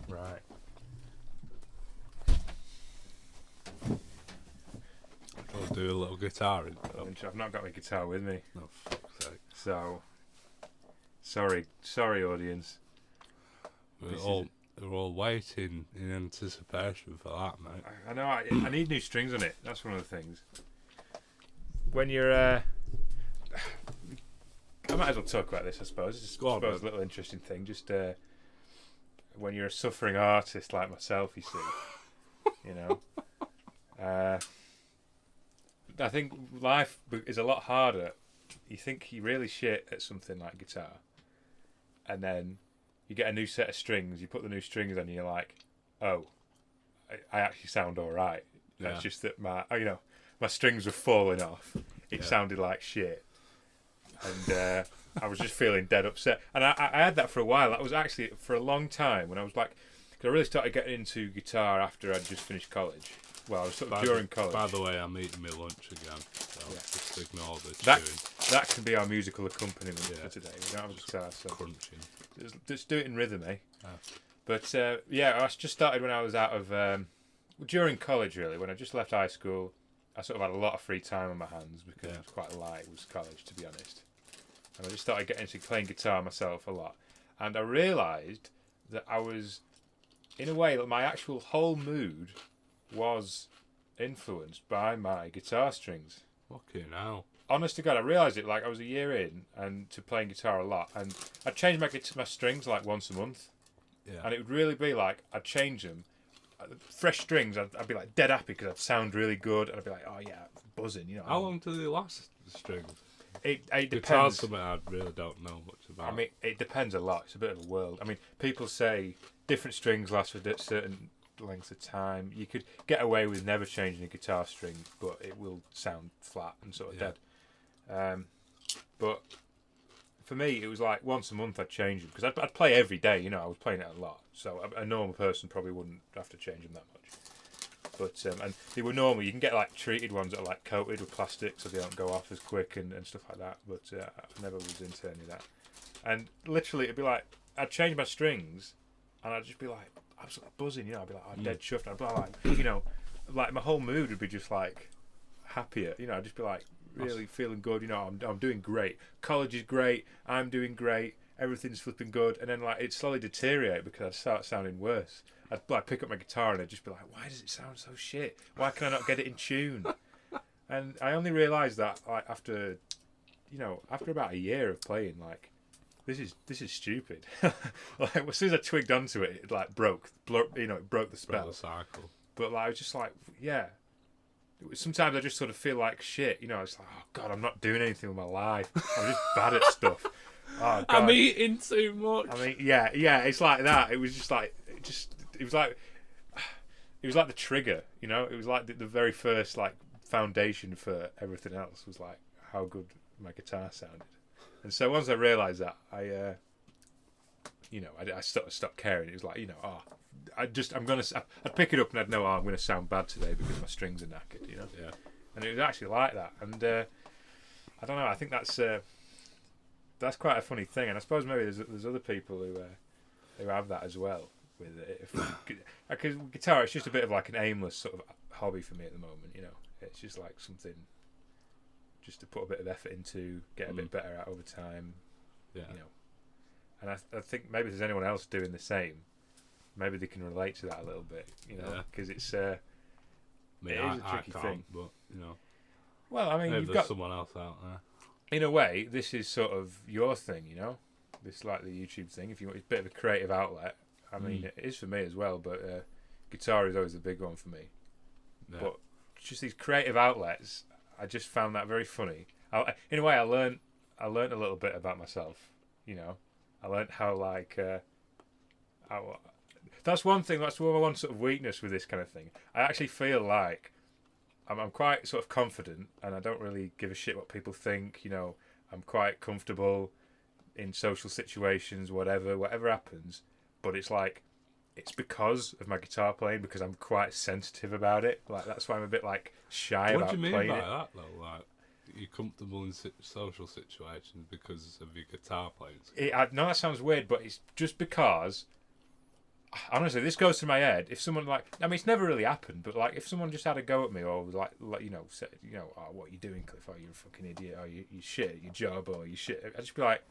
Right. I'll do a little guitar intro. I've not got my guitar with me, No, fuck's sake. so sorry, audience. We're all waiting in anticipation for that, mate. I know. I need new strings on it. That's one of the things. When you're, I might as well talk about this. I suppose it's Go on, a little interesting thing. Just when you're a suffering artist like myself, you see, you know. I think life is a lot harder. You think you're really shit at something like guitar, and then you get a new set of strings, you put the new strings on, and you're like, oh, I actually sound all right. Yeah. It's just that my strings were falling off. It sounded like shit. And I was just feeling dead upset. And I had that for a while. That was actually for a long time when I was like, because I really started getting into guitar after I'd just finished college. Well, I was sort of during college. By the way, I'm eating my lunch again, so just ignore the chewing. That That can be our musical accompaniment for today. We don't have a guitar, so crunching. Just do it in rhythm, eh? Oh. But I just started when I was out of during college, really. When I just left high school, I sort of had a lot of free time on my hands because it was quite light. It was college, to be honest. And I just started getting into playing guitar myself a lot. And I realised that I was, in a way, that my actual whole mood was influenced by my guitar strings. Fucking hell. Honest to God, I realised it like I was a year in and to playing guitar a lot, and I'd change my strings like once a month, and it would really be like I'd change them, fresh strings. I'd be like dead happy because I'd sound really good, and I'd be like, oh yeah, buzzing, you know. How long do they last? The strings. It depends. Guitar's something I really don't know much about. I mean, it depends a lot. It's a bit of a world. I mean, people say different strings last for certain lengths of time. You could get away with never changing a guitar string, but it will sound flat and sort of dead. But for me, it was like once a month I'd change them because I'd play every day. You know, I was playing it a lot, so a normal person probably wouldn't have to change them that much. But and they were normal. You can get like treated ones that are like coated with plastic, so they don't go off as quick and stuff like that. But I never was into any of that. And literally, it'd be like I'd change my strings, and I'd just be like absolutely buzzing. You know, I'd be like dead chuffed. I'd be like, you know, like my whole mood would be just like happier. You know, I'd just be like really feeling good. You know, I'm doing great. College is great. I'm doing great. Everything's flipping good. And then like it slowly deteriorate because I'd start sounding worse. I'd like pick up my guitar and I'd just be like, why does it sound so shit? Why can I not get it in tune? And I only realised that like after about a year of playing, like this is stupid. Like as soon as I twigged onto it, it like broke the spell. Broke the cycle. But like I was just like, sometimes I just sort of feel like shit. You know, it's like, oh God, I'm not doing anything with my life. I'm just bad at stuff. Oh, God. I'm eating too much. I mean, yeah, it's like that. It was just like, it was like the trigger, you know. It was like the very first like foundation for everything else was like how good my guitar sounded. And so once I realised that, I sort of stopped caring. It was like, I'd pick it up and I'd know, I'm gonna sound bad today because my strings are knackered, you know. Yeah. And it was actually like that. And I don't know. I think that's quite a funny thing. And I suppose maybe there's other people who have that as well. With it, because guitar, it's just a bit of like an aimless sort of hobby for me at the moment. You know, it's just like something just to put a bit of effort into, get a bit better at over time. Yeah, you know. And I think maybe if there's anyone else doing the same, maybe they can relate to that a little bit. You know, because it's it is a tricky thing. But you know, well, I mean, maybe you've there's got someone else out there. In a way, this is sort of your thing. You know, this like the YouTube thing. If you want, it's a bit of a creative outlet. I mean, it is for me as well, but guitar is always a big one for me. Yeah. But just these creative outlets, I just found that very funny. In a way, I learned a little bit about myself. You know, I learned how like that's one thing. That's one sort of weakness with this kind of thing. I actually feel like I'm quite sort of confident, and I don't really give a shit what people think. You know, I'm quite comfortable in social situations, whatever happens. But it's like, it's because of my guitar playing, because I'm quite sensitive about it. Like that's why I'm a bit like shy about playing it. What do you mean by that though? Like you're comfortable in social situations because of your guitar playing? I know that sounds weird, but it's just because honestly, this goes to my head. If someone like, I mean, it's never really happened, but like, if someone just had a go at me, or was like said, oh, what are you doing, Cliff? Oh, you're a fucking idiot. Oh, you shit at your job, or you shit. I'd just be like,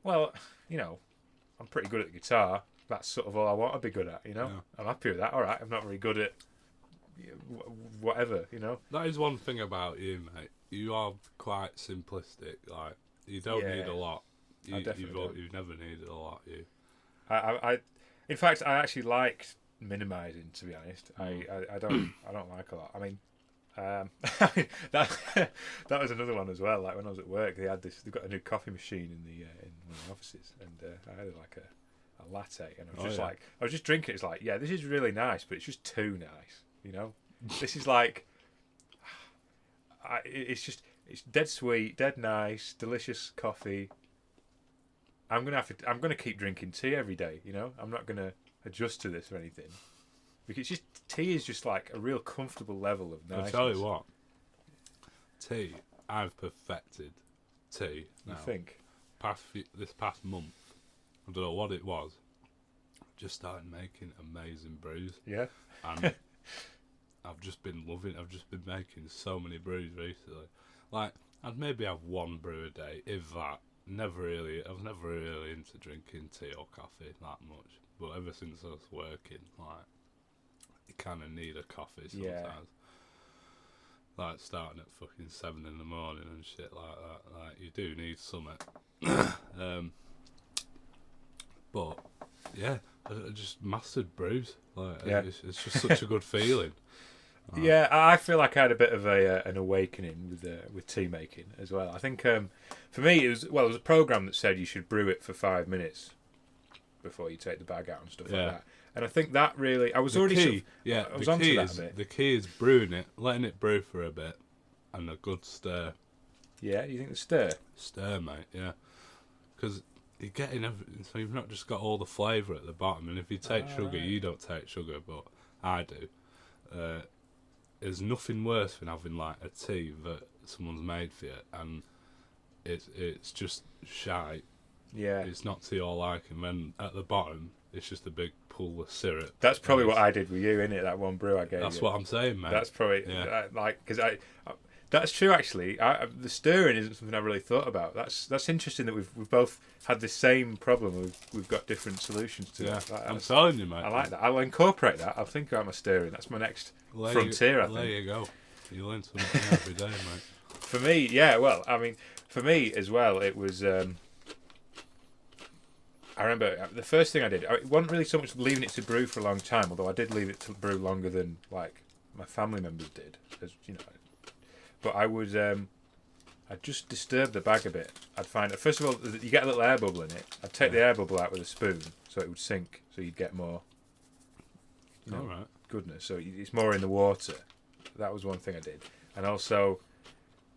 well, I'm pretty good at the guitar. That's sort of all I want to be good at. Yeah. I'm happy with that. All right, I'm not very good at whatever. That is one thing about you, mate. You are quite simplistic. Like, you don't need a lot. You've never needed a lot. You. In fact, I actually liked minimizing. To be honest, I don't like a lot. I mean, that was another one as well. Like when I was at work, they've got a new coffee machine in one of the offices, and I had like a latte, and I was just drinking. It's like, yeah, this is really nice, but it's just too nice. This is like, it's dead sweet, dead nice, delicious coffee. I'm gonna keep drinking tea every day. I'm not gonna adjust to this or anything, because tea is just like a real comfortable level of niceness. I'll tell you what, tea. I've perfected tea now. You think? This past month, I don't know what it was. Just started making amazing brews. Yeah. And I've just been making so many brews recently. Like, I'd maybe have one brew a day, if that. I was never really into drinking tea or coffee that much. But ever since I was working, like, you kind of need a coffee sometimes. Yeah. Like, starting at fucking 7 in the morning and shit like that. Like, you do need something. But, yeah, I just mastered brews. Like, yeah. It's just such a good feeling. Yeah, I feel like I had a bit of an awakening with tea making as well. I think for me it was a program that said you should brew it for 5 minutes before you take the bag out and stuff like that. And I think that really, I was onto that a bit. The key is brewing it, letting it brew for a bit, and a good stir. Yeah, you think the stir? Stir, mate. Yeah, because you're getting everything, so you've not just got all the flavour at the bottom. And if you take sugar, right. You don't take sugar, but I do. There's nothing worse than having like a tea that someone's made for you, and it's just shite. Yeah, it's not to your liking. Then at the bottom, it's just a big pool of syrup. That's probably what I did with you, innit? That one brew I gave. That's you. what I'm saying, mate. That's probably because that's true actually. The stirring isn't something I really thought about. That's interesting that we've both had the same problem. We've got different solutions to it. I'm telling you, mate. I like that. I'll incorporate that. I'll think about my stirring. That's my next frontier. I think. There you go. You learn something every day, mate. For me, yeah. Well, I mean, for me as well, it was. I remember the first thing I did. It wasn't really so much leaving it to brew for a long time, although I did leave it to brew longer than like my family members did, as you know. But I would, I'd just disturb the bag a bit. I'd find, first of all, you get a little air bubble in it. I'd take the air bubble out with a spoon so it would sink, so you'd get more goodness. So it's more in the water. That was one thing I did. And also,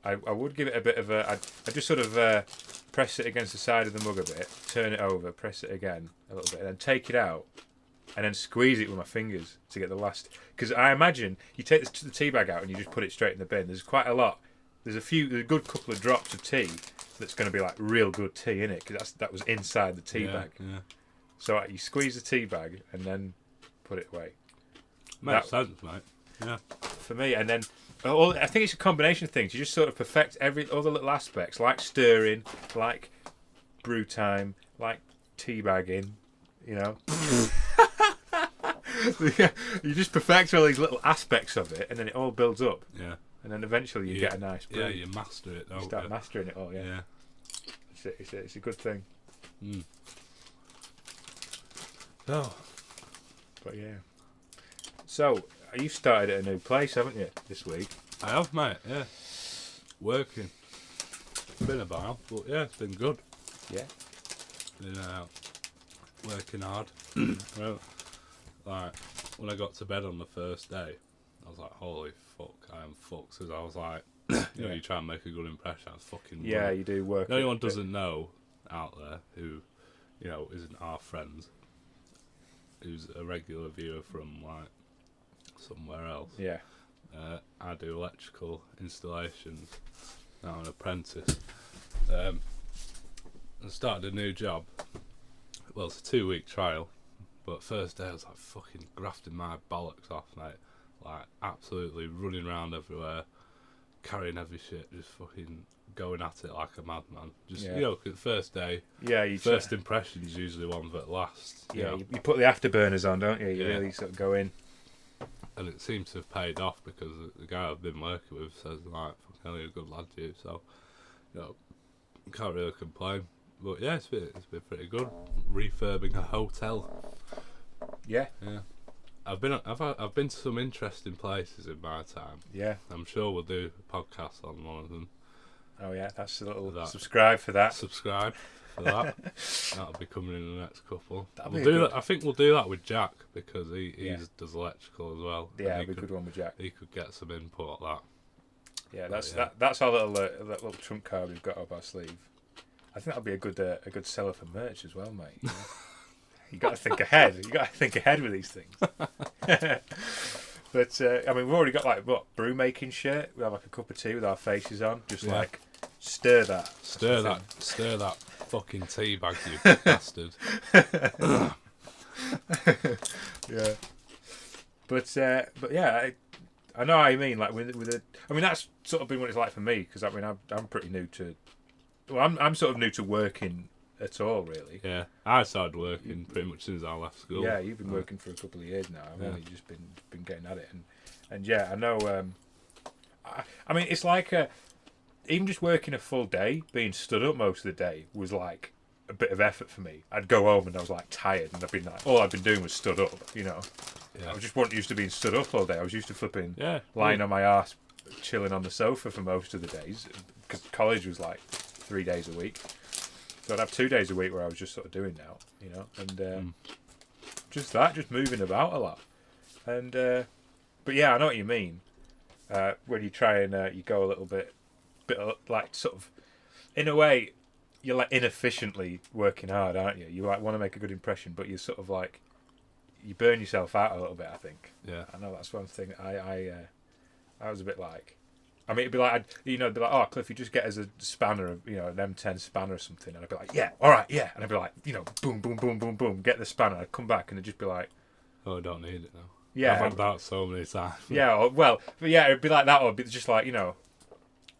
I would give it a bit of a, I'd just sort of press it against the side of the mug a bit, turn it over, press it again a little bit, and then take it out, and then squeeze it with my fingers to get the last. Because I imagine you take the tea bag out and you just put it straight in the bin. There's quite a lot. There's a good couple of drops of tea that's going to be like real good tea in it, because that was inside the tea bag. Yeah. So you squeeze the tea bag and then put it away. Makes sense, mate. Yeah. For me, and then I think it's a combination of things. You just sort of perfect all the little aspects, like stirring, like brew time, like tea bagging. You just perfect all these little aspects of it, and then it all builds up. Yeah. And then eventually you get a nice brew. Yeah, you master it. You start mastering it all. Yeah. It's a good thing. Mm. Oh. But yeah. So you started at a new place, haven't you, this week? I have, mate. Yeah. Working. It's been a while, but yeah, it's been good. Yeah. Been working hard. Well, like when I got to bed on the first day, I was like, "Holy fuck, I am fucked." Because I was like, you try and make a good impression. I was fucking. Yeah, you do work. If anyone doesn't know out there who, isn't our friend, who's a regular viewer from like somewhere else. Yeah. I do electrical installations. Now I'm an apprentice. I started a new job. Well, it's a 2-week trial. But first day I was like fucking grafting my bollocks off, mate. Like absolutely running around everywhere, carrying heavy shit, just fucking going at it like a madman. Just you know, 'cause first day, first impression's usually one that lasts. Yeah, you put the afterburners on, don't you? You really sort of go in. And it seems to have paid off because the guy I've been working with says like, "Fucking hell, you're a good lad, you." So, you know, can't really complain. But yeah, it's been pretty good. Refurbing a hotel. Yeah. I've been to some interesting places in my time. Yeah. I'm sure we'll do a podcast on one of them. Oh yeah, that's a little subscribe for that. Subscribe for that. That'll be coming in the next couple. We'll do that. I think we'll do that with Jack because he does electrical as well. Yeah, it'll be a good one with Jack. He could get some input on that. Yeah, that's our little trump card we've got up our sleeve. I think that'll be a good seller for merch as well, mate. You know? You got to think ahead. You got to think ahead with these things. But I mean, we've already got like brew making shirt. We have like a cup of tea with our faces on. Just like stir that fucking tea bag, you bastard. Yeah. But yeah, I know how you mean. Like with I mean that's sort of been what it's like for me because I mean I'm pretty new to. Well, I'm sort of new to working at all, really. Yeah, I started working pretty much as soon as I left school. Yeah, you've been working for a couple of years now. I've only just been getting at it, and yeah, I know. I mean, it's like even just working a full day, being stood up most of the day was like a bit of effort for me. I'd go home and I was like tired, and I'd been like, all I'd been doing was stood up. You know, I just wasn't used to being stood up all day. I was used to flipping, lying on my arse, chilling on the sofa for most of the days because college was like 3 days a week. So I'd have 2 days a week where I was just sort of doing that, you know, and just moving about a lot. And but yeah, I know what you mean. When you try and you go a little bit like sort of, in a way, you're like inefficiently working hard, aren't you? You like want to make a good impression, but you sort of like you burn yourself out a little bit. I think. Yeah. I know that's one thing. I was a bit like. I mean, it'd be like, it'd be like, oh, Cliff, you just get us a spanner, an M10 spanner or something. And I'd be like, yeah, all right, yeah. And I'd be like, boom, boom, boom, boom, boom, get the spanner. I'd come back and it'd just be like, oh, I don't need it now. Yeah. I've had that so many times. Yeah, but yeah, it'd be like that, or it'd be just like, oh,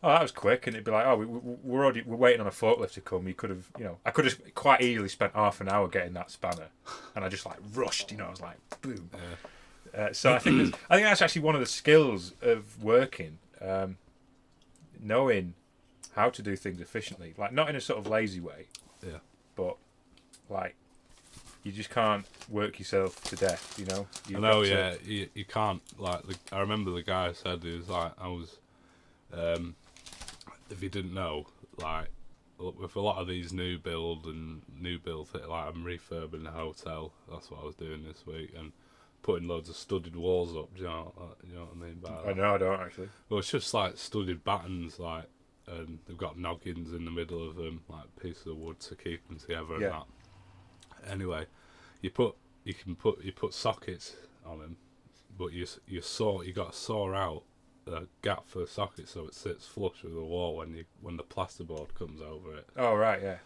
that was quick. And it'd be like, oh, we're waiting on a forklift to come. You could have, I could have quite easily spent half an hour getting that spanner. And I just like rushed, I was like, boom. Yeah. So I think that's actually one of the skills of working. Knowing how to do things efficiently, like not in a sort of lazy way, but like you just can't work yourself to death, I know, you can't. Like I remember the guy said he was like, I was, if you didn't know, like with a lot of these new build, like I'm refurbing the hotel. That's what I was doing this week, and putting loads of studded walls up. Do you know what I mean by that? I know, I don't actually. Well, it's just like studded battens, like, and they've got noggins in the middle of them, like pieces of wood to keep them together and that. Anyway, you put sockets on them, but you got to saw out a gap for the socket so it sits flush with the wall when the plasterboard comes over it. Oh right, yeah.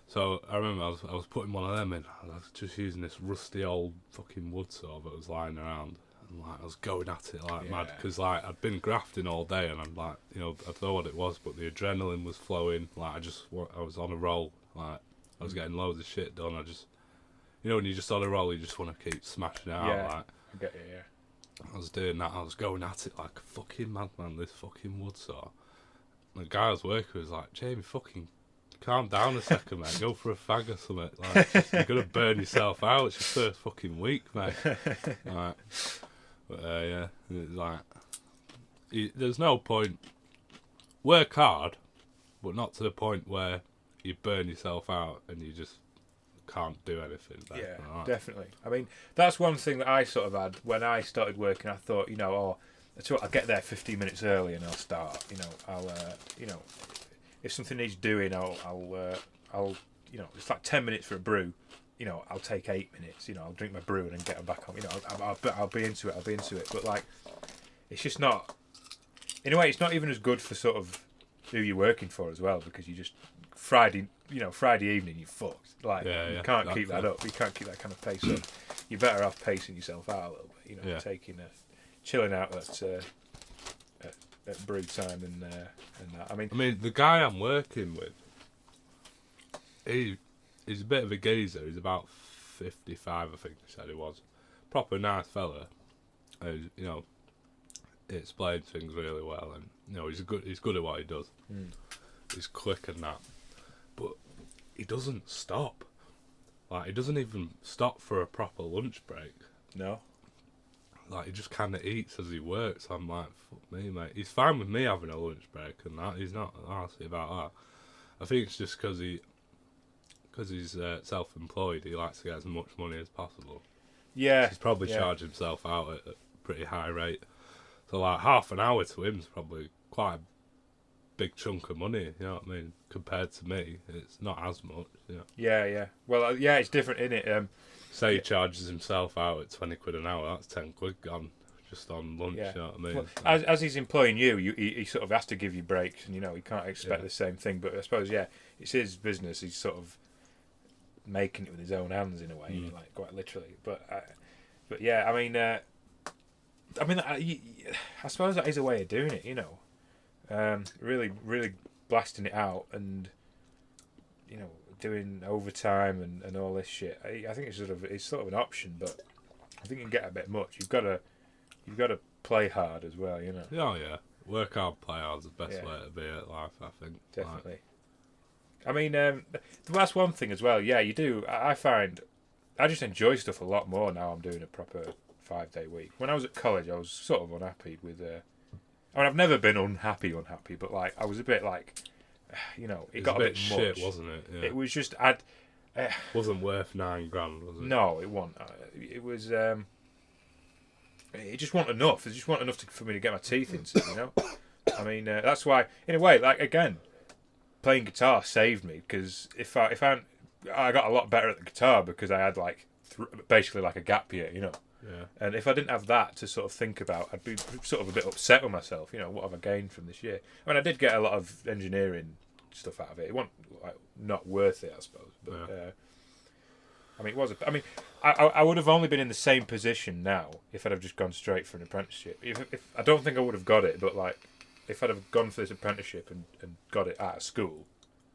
So I remember I was putting one of them in. I was just using this rusty old fucking wood saw that was lying around, and like I was going at it like mad because like I'd been grafting all day, and I'm like, I don't know what it was, but the adrenaline was flowing. Like I was on a roll. Like I was getting loads of shit done. I just, when you're just on a roll, you just want to keep smashing it out. Yeah, like I get you. Yeah. I was doing that. I was going at it like a fucking madman. This fucking wood saw. And the guy I was working with was like, Jamie, fucking calm down a second, mate. Go for a fag or something. Like, you're gonna burn yourself out. It's your first fucking week, mate. Like, but yeah, it's like there's no point. Work hard, but not to the point where you burn yourself out and you just can't do anything. Yeah, definitely. I mean, that's one thing that I sort of had when I started working. I thought, I'll get there 15 minutes early and I'll start. I'll if something needs doing, I'll it's like 10 minutes for a brew. I'll take 8 minutes. I'll drink my brew and then get them back on. I'll be into it. But like, it's just not. In a way, it's not even as good for sort of who you're working for as well, because you just Friday evening you're fucked. Like you can't keep that up. You can't keep that kind of pace up. you're better off pacing yourself out a little bit. You know, Yeah. chilling out at brew time and that. I mean, the guy I'm working with, he's a bit of a geezer. He's about 55, I think he said he was. Proper nice fella. You know, he explains things really well, and you know he's good at what he does. He's quick and that, but he doesn't stop. Like, he doesn't even stop for a proper lunch break. no. Like, he just kind of eats as he works. I'm like, fuck me, mate. He's fine with me having a lunch break and that. He's not arsy about that. I think it's just because he's self-employed. He likes to get as much money as possible. Yeah. He's probably charged himself out at a pretty high rate. So, like, half an hour to him is probably quite a big chunk of money, you know what I mean? Compared to me, it's not as much, you know. Yeah. Well, it's different, innit? Say he charges himself out at 20 quid an hour, that's 10 quid gone just on lunch, Yeah. you know what I mean? Well, as he's employing you, he sort of has to give you breaks, and, you know, he can't expect the same thing. But I suppose, it's his business. He's sort of making it with his own hands in a way, like, quite literally. But yeah, I mean, I suppose that is a way of doing it, you know. Really, really blasting it out, and you know, doing overtime and all this shit. I think it's sort of an option, but I think it can get a bit much. You've got to play hard as well, you know. Oh yeah, work hard, play hard is the best way to be at life, I think. Definitely. Like, I mean, that's one thing as well. Yeah, you do. I find I just enjoy stuff a lot more now. I'm doing a proper 5-day week. When I was at college, I was sort of unhappy with. I mean, I've never been unhappy, but like I was a bit like, you know, it got a bit much, shit, wasn't it? Yeah. It was just wasn't worth $9 grand, was it? No, it wasn't. It was. It just wasn't enough. It just wasn't enough for me to get my teeth into. You know, I mean, that's why, in a way, like again, playing guitar saved me, because if I got a lot better at the guitar because I had like basically like a gap year, you know. Yeah. And if I didn't have that to sort of think about, I'd be sort of a bit upset with myself. You know, what have I gained from this year? I mean, I did get a lot of engineering stuff out of it. It wasn't like not worth it, I suppose. But I mean, it was. I mean, I would have only been in the same position now if I'd have just gone straight for an apprenticeship. If I don't think I would have got it, but like if I'd have gone for this apprenticeship and got it out of school,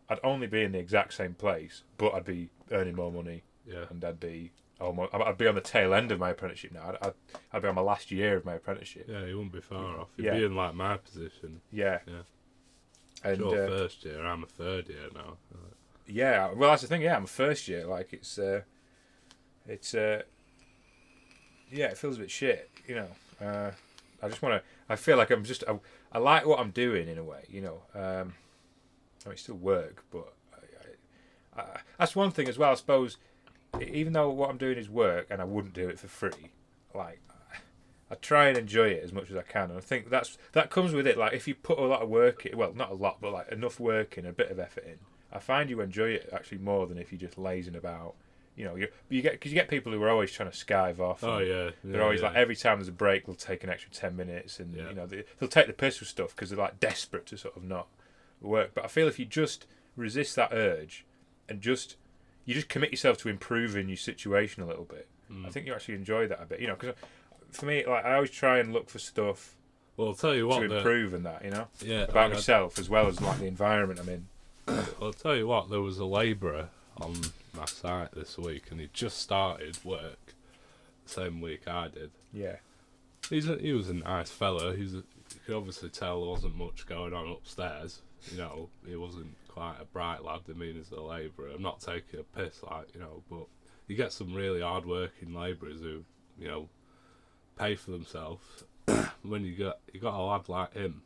I'd only be in the exact same place, but I'd be earning more money. Yeah. And I'd be on the tail end of my apprenticeship now. I'd be on my last year of my apprenticeship. Yeah, you wouldn't be far off. You'd be in like my position. Yeah. Yeah. And your first year, I'm a third year now. Yeah, well, that's the thing. Yeah, I'm a first year. Like it feels a bit shit. You know, I just want to. I feel like I'm just. I like what I'm doing in a way. You know, I mean, it's still work, but that's one thing as well. I suppose, even though what I'm doing is work, and I wouldn't do it for free, like I try and enjoy it as much as I can, and I think that comes with it. Like if you put a lot of work in, well, not a lot, but like enough work in, a bit of effort in, I find you enjoy it actually more than if you're just lazing about. You know, you get people who are always trying to skive off. Oh yeah, they're always like every time there's a break, they'll take an extra 10 minutes, and you know they'll take the piss with stuff because they're like desperate to sort of not work. But I feel if you just resist that urge and you just commit yourself to improving your situation a little bit, I think you actually enjoy that a bit. You know, because for me, like I always try and look for stuff. Well, I'll tell you what, to improve and that, you know, yeah, about myself as well as like the environment I'm in. I'll tell you what, there was a labourer on my site this week, and he just started work the same week I did. Yeah, he was a nice fella. You could obviously tell there wasn't much going on upstairs. You know, he wasn't quite a bright lad. I mean, as a labourer, I'm not taking a piss, like, you know, but you get some really hard-working labourers who, you know, pay for themselves. When you got a lad like him,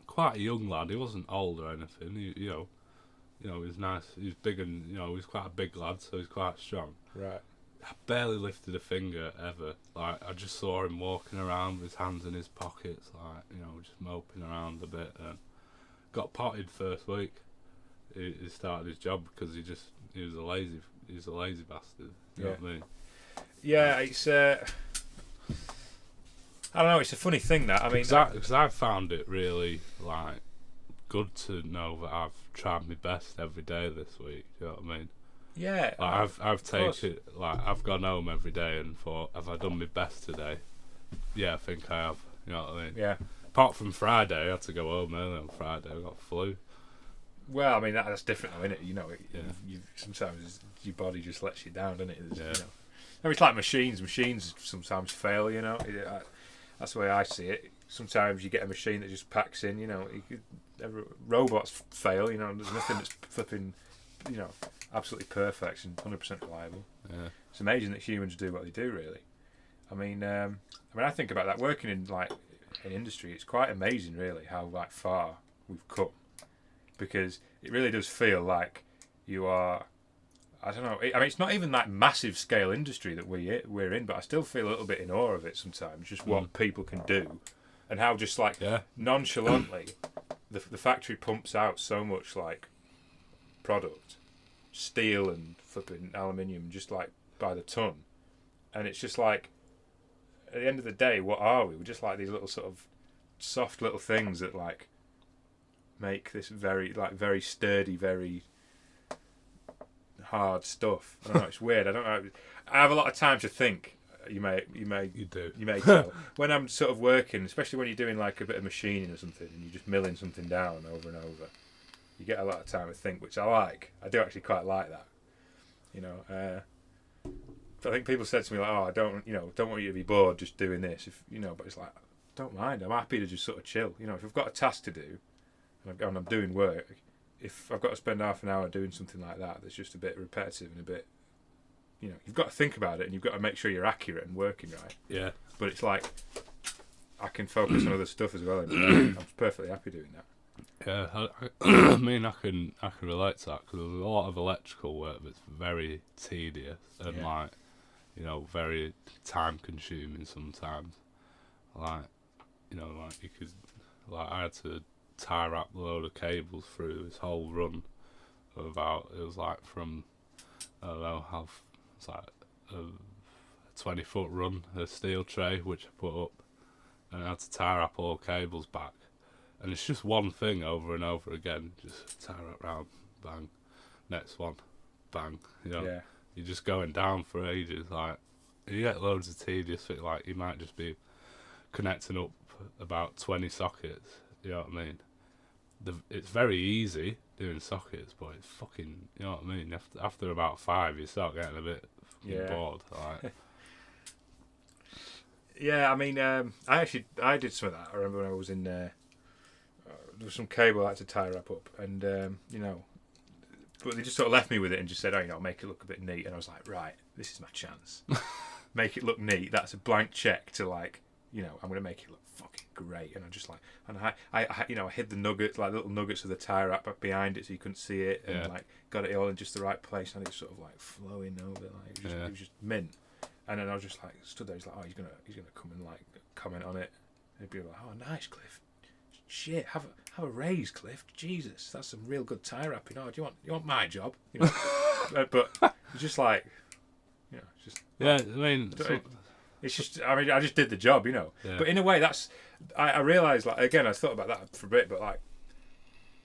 quite a young lad. He wasn't old or anything. You know, he was nice. He was big, and you know, he's quite a big lad, so he's quite strong. right. I barely lifted a finger ever. Like I just saw him walking around with his hands in his pockets, like, you know, just moping around a bit. And got potted first week. He started his job because he was a lazy bastard. You know what I mean? Yeah, it's. I don't know. It's a funny thing that I mean, because I found it really like good to know that I've tried my best every day this week. You know what I mean? Yeah, Like I've course. taken like I've gone home every day and thought, have I done my best today? Yeah, I think I have. You know what I mean? Yeah. Apart from Friday, I had to go home early on Friday. I got flu. Well, I mean that's different, though, isn't it? You know, Yeah. you sometimes your body just lets you down, doesn't it? Yeah. You know, I mean, it's like machines. Machines sometimes fail. You know, that's the way I see it. Sometimes you get a machine that just packs in. You know, robots fail. You know, there's nothing that's flipping, you know, absolutely perfect and 100% reliable. Yeah. It's amazing that humans do what they do. Really, I think about that working in like in industry. It's quite amazing, really, how like far we've come, because it really does feel like you are. I don't know. I mean, it's not even that massive scale industry that we're in, but I still feel a little bit in awe of it sometimes. Just what people can do, and how just like nonchalantly the factory pumps out so much like product, steel and flipping aluminium, just like by the ton, and it's just like at the end of the day, what are we? We're just like these little sort of soft little things that like make this very sturdy, very hard stuff. I don't know. It's weird. I don't know. I have a lot of time to think. You do. You may tell when I'm sort of working, especially when you're doing like a bit of machining or something, and you're just milling something down over and over. You get a lot of time to think, which I like. I do actually quite like that. You know. I think people said to me like, "Oh, I don't want you to be bored just doing this." If you know, but it's like, I don't mind. I'm happy to just sort of chill. You know, if I've got a task to do, and I'm doing work, if I've got to spend half an hour doing something like that, that's just a bit repetitive and a bit, you know, you've got to think about it and you've got to make sure you're accurate and working right. Yeah. But it's like I can focus on other stuff as well, and I'm perfectly happy doing that. Yeah, I mean, I can relate to that because there's a lot of electrical work that's very tedious and like, you know, very time consuming sometimes. Like, you know, like you could, like I had to tie wrap a load of cables through this whole run of it was like from, I don't know, it's like a 20-foot run, a steel tray which I put up, and I had to tie wrap all cables back. And it's just one thing over and over again. Just tie it round, bang. Next one, bang. You know, you're just going down for ages. Like, you get loads of tedious things. Like, you might just be connecting up about 20 sockets. You know what I mean? It's very easy doing sockets, but it's fucking. You know what I mean? After about 5, you start getting a bit fucking bored. Like. Yeah, I mean, I did some of that. I remember when I was in. There was some cable I had to tie wrap up, and you know, but they just sort of left me with it and just said, "Oh, you know, make it look a bit neat." And I was like, "Right, this is my chance. Make it look neat. That's a blank check to like, you know, I'm going to make it look fucking great." And I just like, and I you know, I hid the nuggets, like little nuggets of the tie wrap up behind it so you couldn't see it, and like got it all in just the right place, and it was sort of like flowing over, like it was just mint. And then I was just like stood there. He's like, "Oh, he's gonna come and like comment on it." And he'd be like, "Oh, nice, Cliff. Shit, have a raise, Cliff. Jesus, that's some real good tie wrapping. Oh, do you want my job?" You know, but it's just like, you know, it's just I mean, it's just. I mean, I just did the job, you know. Yeah. But in a way, that's. I realised, like, again, I thought about that for a bit, but like,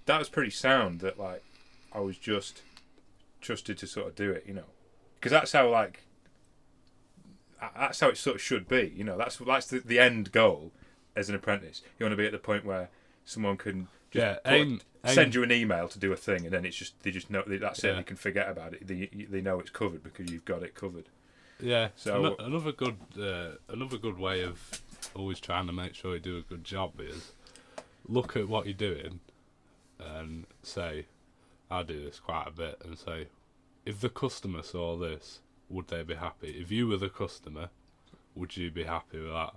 that was pretty sound. That like, I was just trusted to sort of do it, you know, because that's how like. That's how it sort of should be, you know. That's the end goal as an apprentice. You want to be at the point where someone can just send you an email to do a thing, and then they just know that's it. They can forget about it. They know it's covered because you've got it covered. Yeah. So another good way of always trying to make sure you do a good job is look at what you're doing and say, I do this quite a bit, and say, if the customer saw this, would they be happy? If you were the customer, would you be happy with that?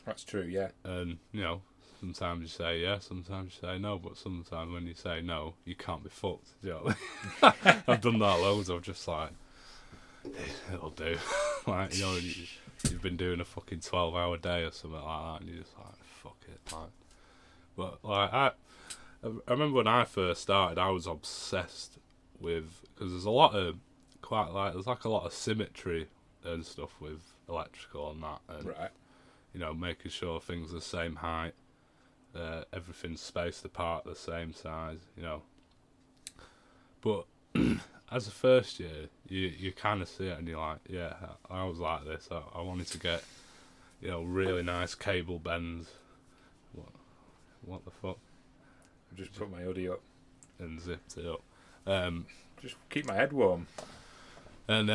That's true, yeah. And, you know, sometimes you say yes, sometimes you say no, but sometimes when you say no, you can't be fucked. You know what I mean? I've done that loads. I've just like, it'll do. Like, you know, you've been doing a fucking 12-hour day or something like that, and you're just like, fuck it. Like, but, like, I remember when I first started, I was obsessed with, because there's a lot of, there's like a lot of symmetry and stuff with electrical and that, and you know, making sure things are the same height, everything's spaced apart the same size, you know. But as a first year, you kind of see it and you're like, yeah, I was like this. I wanted to get, really nice cable bends. What the fuck? I just put my hoodie up and zipped it up. Just keep my head warm. And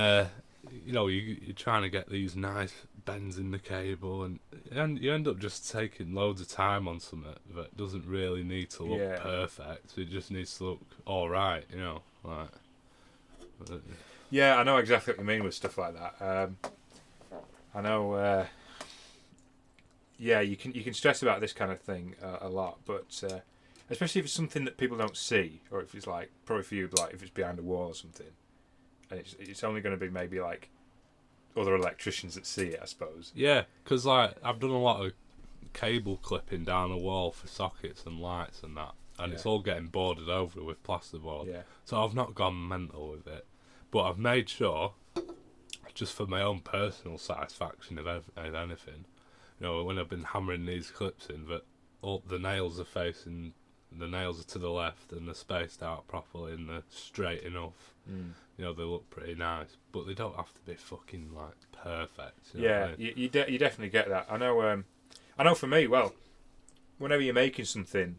you're trying to get these nice bends in the cable, and you end up just taking loads of time on something that doesn't really need to look perfect. It just needs to look all right, like. Yeah, I know exactly what you mean with stuff like that. I know. Yeah, you can stress about this kind of thing a lot, but especially if it's something that people don't see, or if it's like probably for you, like if it's behind a wall or something, and it's only going to be maybe like other electricians that see it, I suppose. Yeah, because like I've done a lot of cable clipping down the wall for sockets and lights and that, and it's all getting boarded over with plasterboard. Yeah. So I've not gone mental with it, but I've made sure, just for my own personal satisfaction, if anything, when I've been hammering these clips in, that all the nails are facing, the nails are to the left and they're spaced out properly and they're straight enough. They look pretty nice, but they don't have to be fucking like perfect. You definitely get that. I know for me, well, whenever you're making something,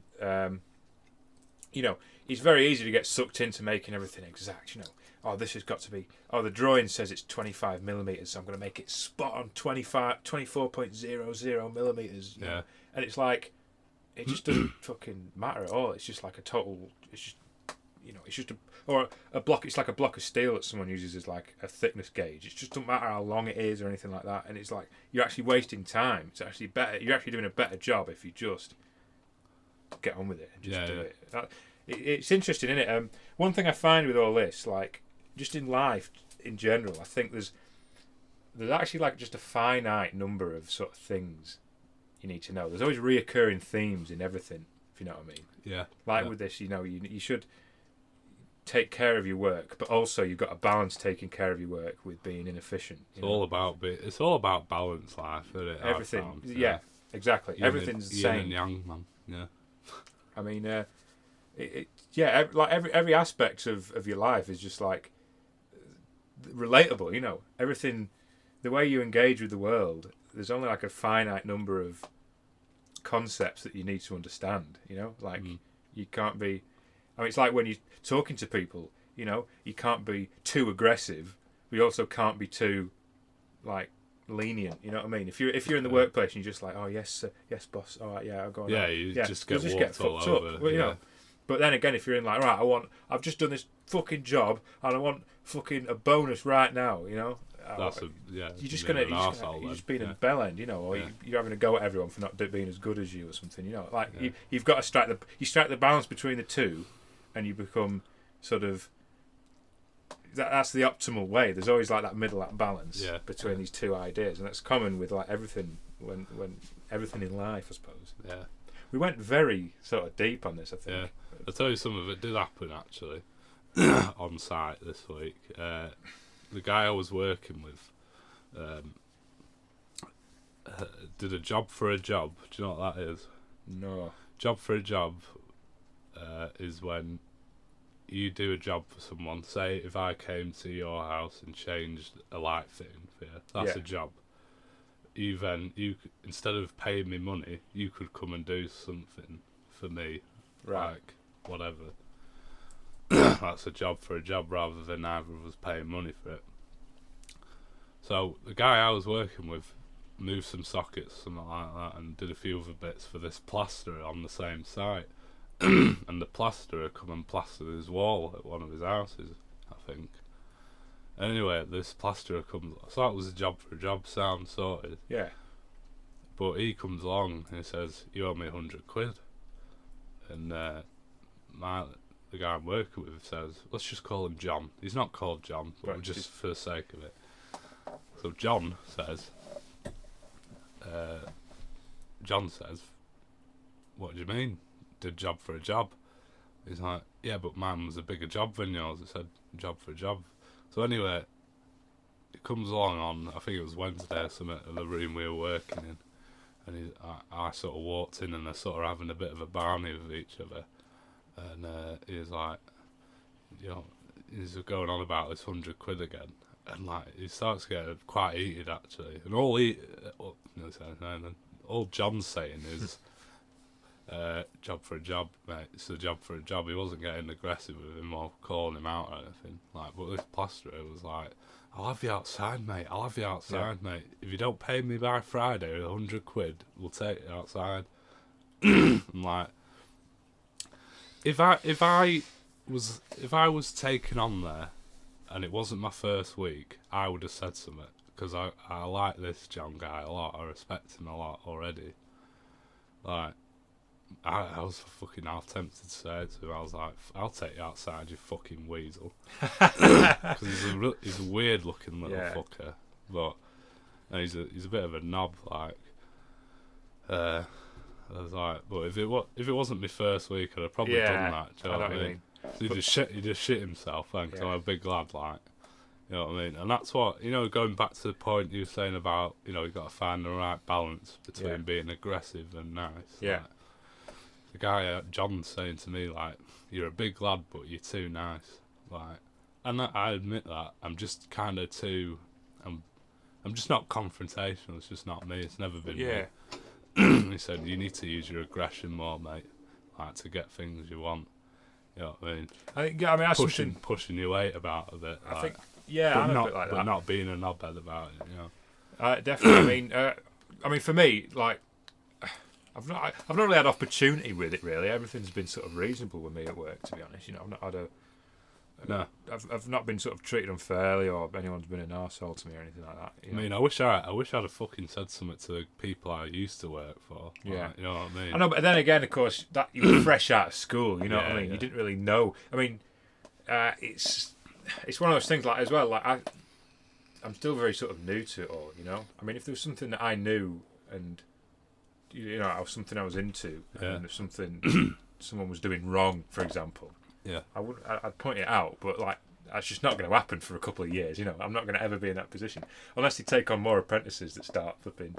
it's very easy to get sucked into making everything exact. This has got to be. The drawing says it's 25 millimeters, so I'm going to make it spot on 24.00 millimeters. Yeah. And it's like, it just doesn't fucking matter at all. It's just like a total. It's just, it's just a block. It's like a block of steel that someone uses as like a thickness gauge. It just doesn't matter how long it is or anything like that. And it's like you're actually wasting time. It's actually better. You're actually doing a better job if you just get on with it and just do it. It's interesting, isn't it? One thing I find with all this, like just in life in general, I think there's actually like just a finite number of sort of things you need to know. There's always reoccurring themes in everything, if you know what I mean. Yeah. With this, you should take care of your work, but also you've got to balance taking care of your work with being inefficient. It's all about balance, life, isn't it? Everything, exactly. Everything's the same. Yin and yang, man. Yeah. I mean, like every aspect of your life is just like relatable. Everything, the way you engage with the world, there's only like a finite number of concepts that you need to understand. You can't be. I mean, it's like when you're talking to people. You can't be too aggressive. We also can't be too, like, lenient. You know what I mean? If you're in the workplace and you're just like, oh yes, yes, boss. All right, yeah, I'll go on. Yeah, you just get fucked up. Well, But then again, if you're in like, right, I've just done this fucking job and I want fucking a bonus right now. You're just being a bellend, or you're having a go at everyone for not being as good as you or something. You've got to strike the balance between the two, and you become sort of. That's the optimal way. There's always like that middle balance between these two ideas, and that's common with like everything when everything in life, I suppose. Yeah. We went very sort of deep on this, I think. Yeah. I'll tell you, some of it did happen actually on site this week. The guy I was working with did a job for a job. Do you know what that is? No. Job for a job is when you do a job for someone. Say if I came to your house and changed a light fitting for you, that's a job. You instead of paying me money, you could come and do something for me, like whatever. That's a job for a job rather than either of us paying money for it. So the guy I was working with moved some sockets, something like that, and did a few other bits for this plasterer on the same site. And the plasterer come and plastered his wall at one of his houses, I think. Anyway, this plasterer comes. So that was a job for a job, sound sorted. Yeah. But he comes along and he says, "You owe me £100." And the guy I'm working with says, "Let's just call him John." He's not called John, but just for the sake of it. So John says, "What do you mean? Did job for a job?" He's like, "Yeah, but mine was a bigger job than yours." I said, "Job for a job." So anyway, it comes along on, I think it was Wednesday or something, in the room we were working in, and I sort of walked in and they're sort of having a bit of a barney with each other, and he was like, he's going on about this £100 again, and like he starts getting quite heated actually, and all John's saying is, job for a job, mate. It's a job for a job. He wasn't getting aggressive with him or calling him out or anything. Like, but this plasterer was like, "I'll have you outside, mate. I'll have you outside, mate. If you don't pay me by Friday, £100, we'll take you outside." I'm like, if I was taken on there, and it wasn't my first week, I would have said something, because I like this John guy a lot. I respect him a lot already. Like, I was fucking half tempted to say it to him. I was like, "I'll take you outside, you fucking weasel," because he's a weird looking little fucker, but he's a bit of a knob. Like, I was like, but if it wasn't my first week, I'd have probably done that. Do you know what I mean? So he just shit himself then, because I'm a big lad, like, you know what I mean? And that's what, going back to the point you were saying about, you've got to find the right balance between being aggressive and nice. Yeah. Like, the guy, John's saying to me, like, "You're a big lad, but you're too nice." Like, and I admit that. I'm just kind of too, I'm just not confrontational. It's just not me. It's never been me. He said, "You need to use your aggression more, mate, like, to get things you want." You know what I mean? That's pushing your weight about a bit. I think, but I'm a bit like that. But not being a knobhead about it, Definitely. I mean, for me, like, I've not really had opportunity with it. Really, everything's been sort of reasonable with me at work. To be honest, I've not had I've not been sort of treated unfairly, or anyone's been an arsehole to me or anything like that. I mean, I wish I'd have fucking said something to the people I used to work for. Yeah, you know what I mean. I know, but then again, of course, that you were fresh out of school. You know what I mean. Yeah. You didn't really know. I mean, it's one of those things. Like, as well, like I'm still very sort of new to it all. I mean, if there was something that I knew and something I was into, and if something someone was doing wrong, for example. Yeah, I'd point it out, but like, that's just not going to happen for a couple of years. I'm not going to ever be in that position unless they take on more apprentices that start flipping,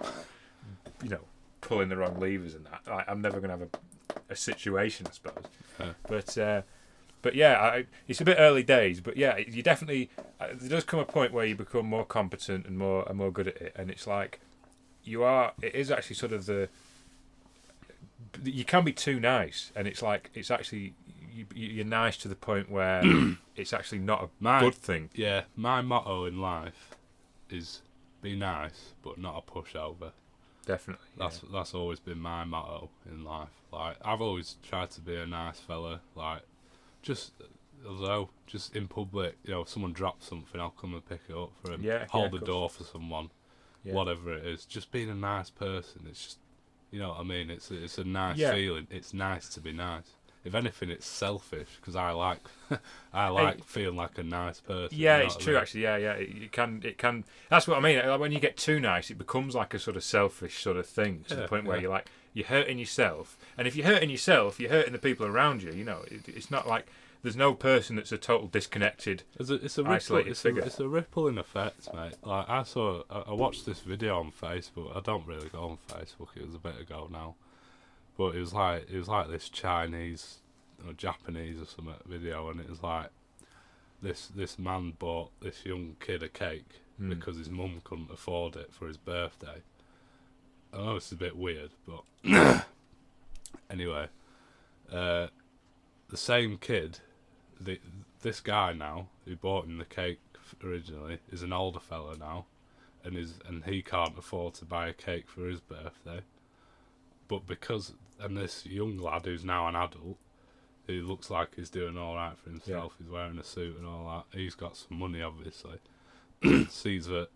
pulling the wrong levers and that. Like, I'm never going to have a situation, I suppose. Yeah. But yeah, it's a bit early days. But yeah, you definitely there does come a point where you become more competent and more good at it, and it's like it is actually sort of you can be too nice, and it's like it's actually. You're nice to the point where it's actually not a good thing. Yeah, my motto in life is be nice, but not a pushover. Definitely. That's always been my motto in life. Like, I've always tried to be a nice fella. Like, just in public, if someone drops something, I'll come and pick it up for him. Hold the door for someone. Whatever it is, just being a nice person. It's just, you know what I mean. It's a nice feeling. It's nice to be nice. If anything, it's selfish, because I like feeling like a nice person. Yeah, it's true. Actually, yeah. It can. That's what I mean. Like, when you get too nice, it becomes like a sort of selfish sort of thing to the point where you're hurting yourself. And if you're hurting yourself, you're hurting the people around you. It's not like there's no person that's a total disconnected, isolated figure. It's a rippling effect, mate. Like, I watched this video on Facebook. I don't really go on Facebook. It was a bit ago now. But it was like this Chinese or Japanese or something video, and it was like this man bought this young kid a cake because his mum couldn't afford it for his birthday. I know it's a bit weird, but anyway, the same kid, this guy now who bought him the cake originally is an older fella now, and he can't afford to buy a cake for his birthday. But this young lad who's now an adult, who looks like he's doing all right for himself, he's wearing a suit and all that, he's got some money obviously, sees that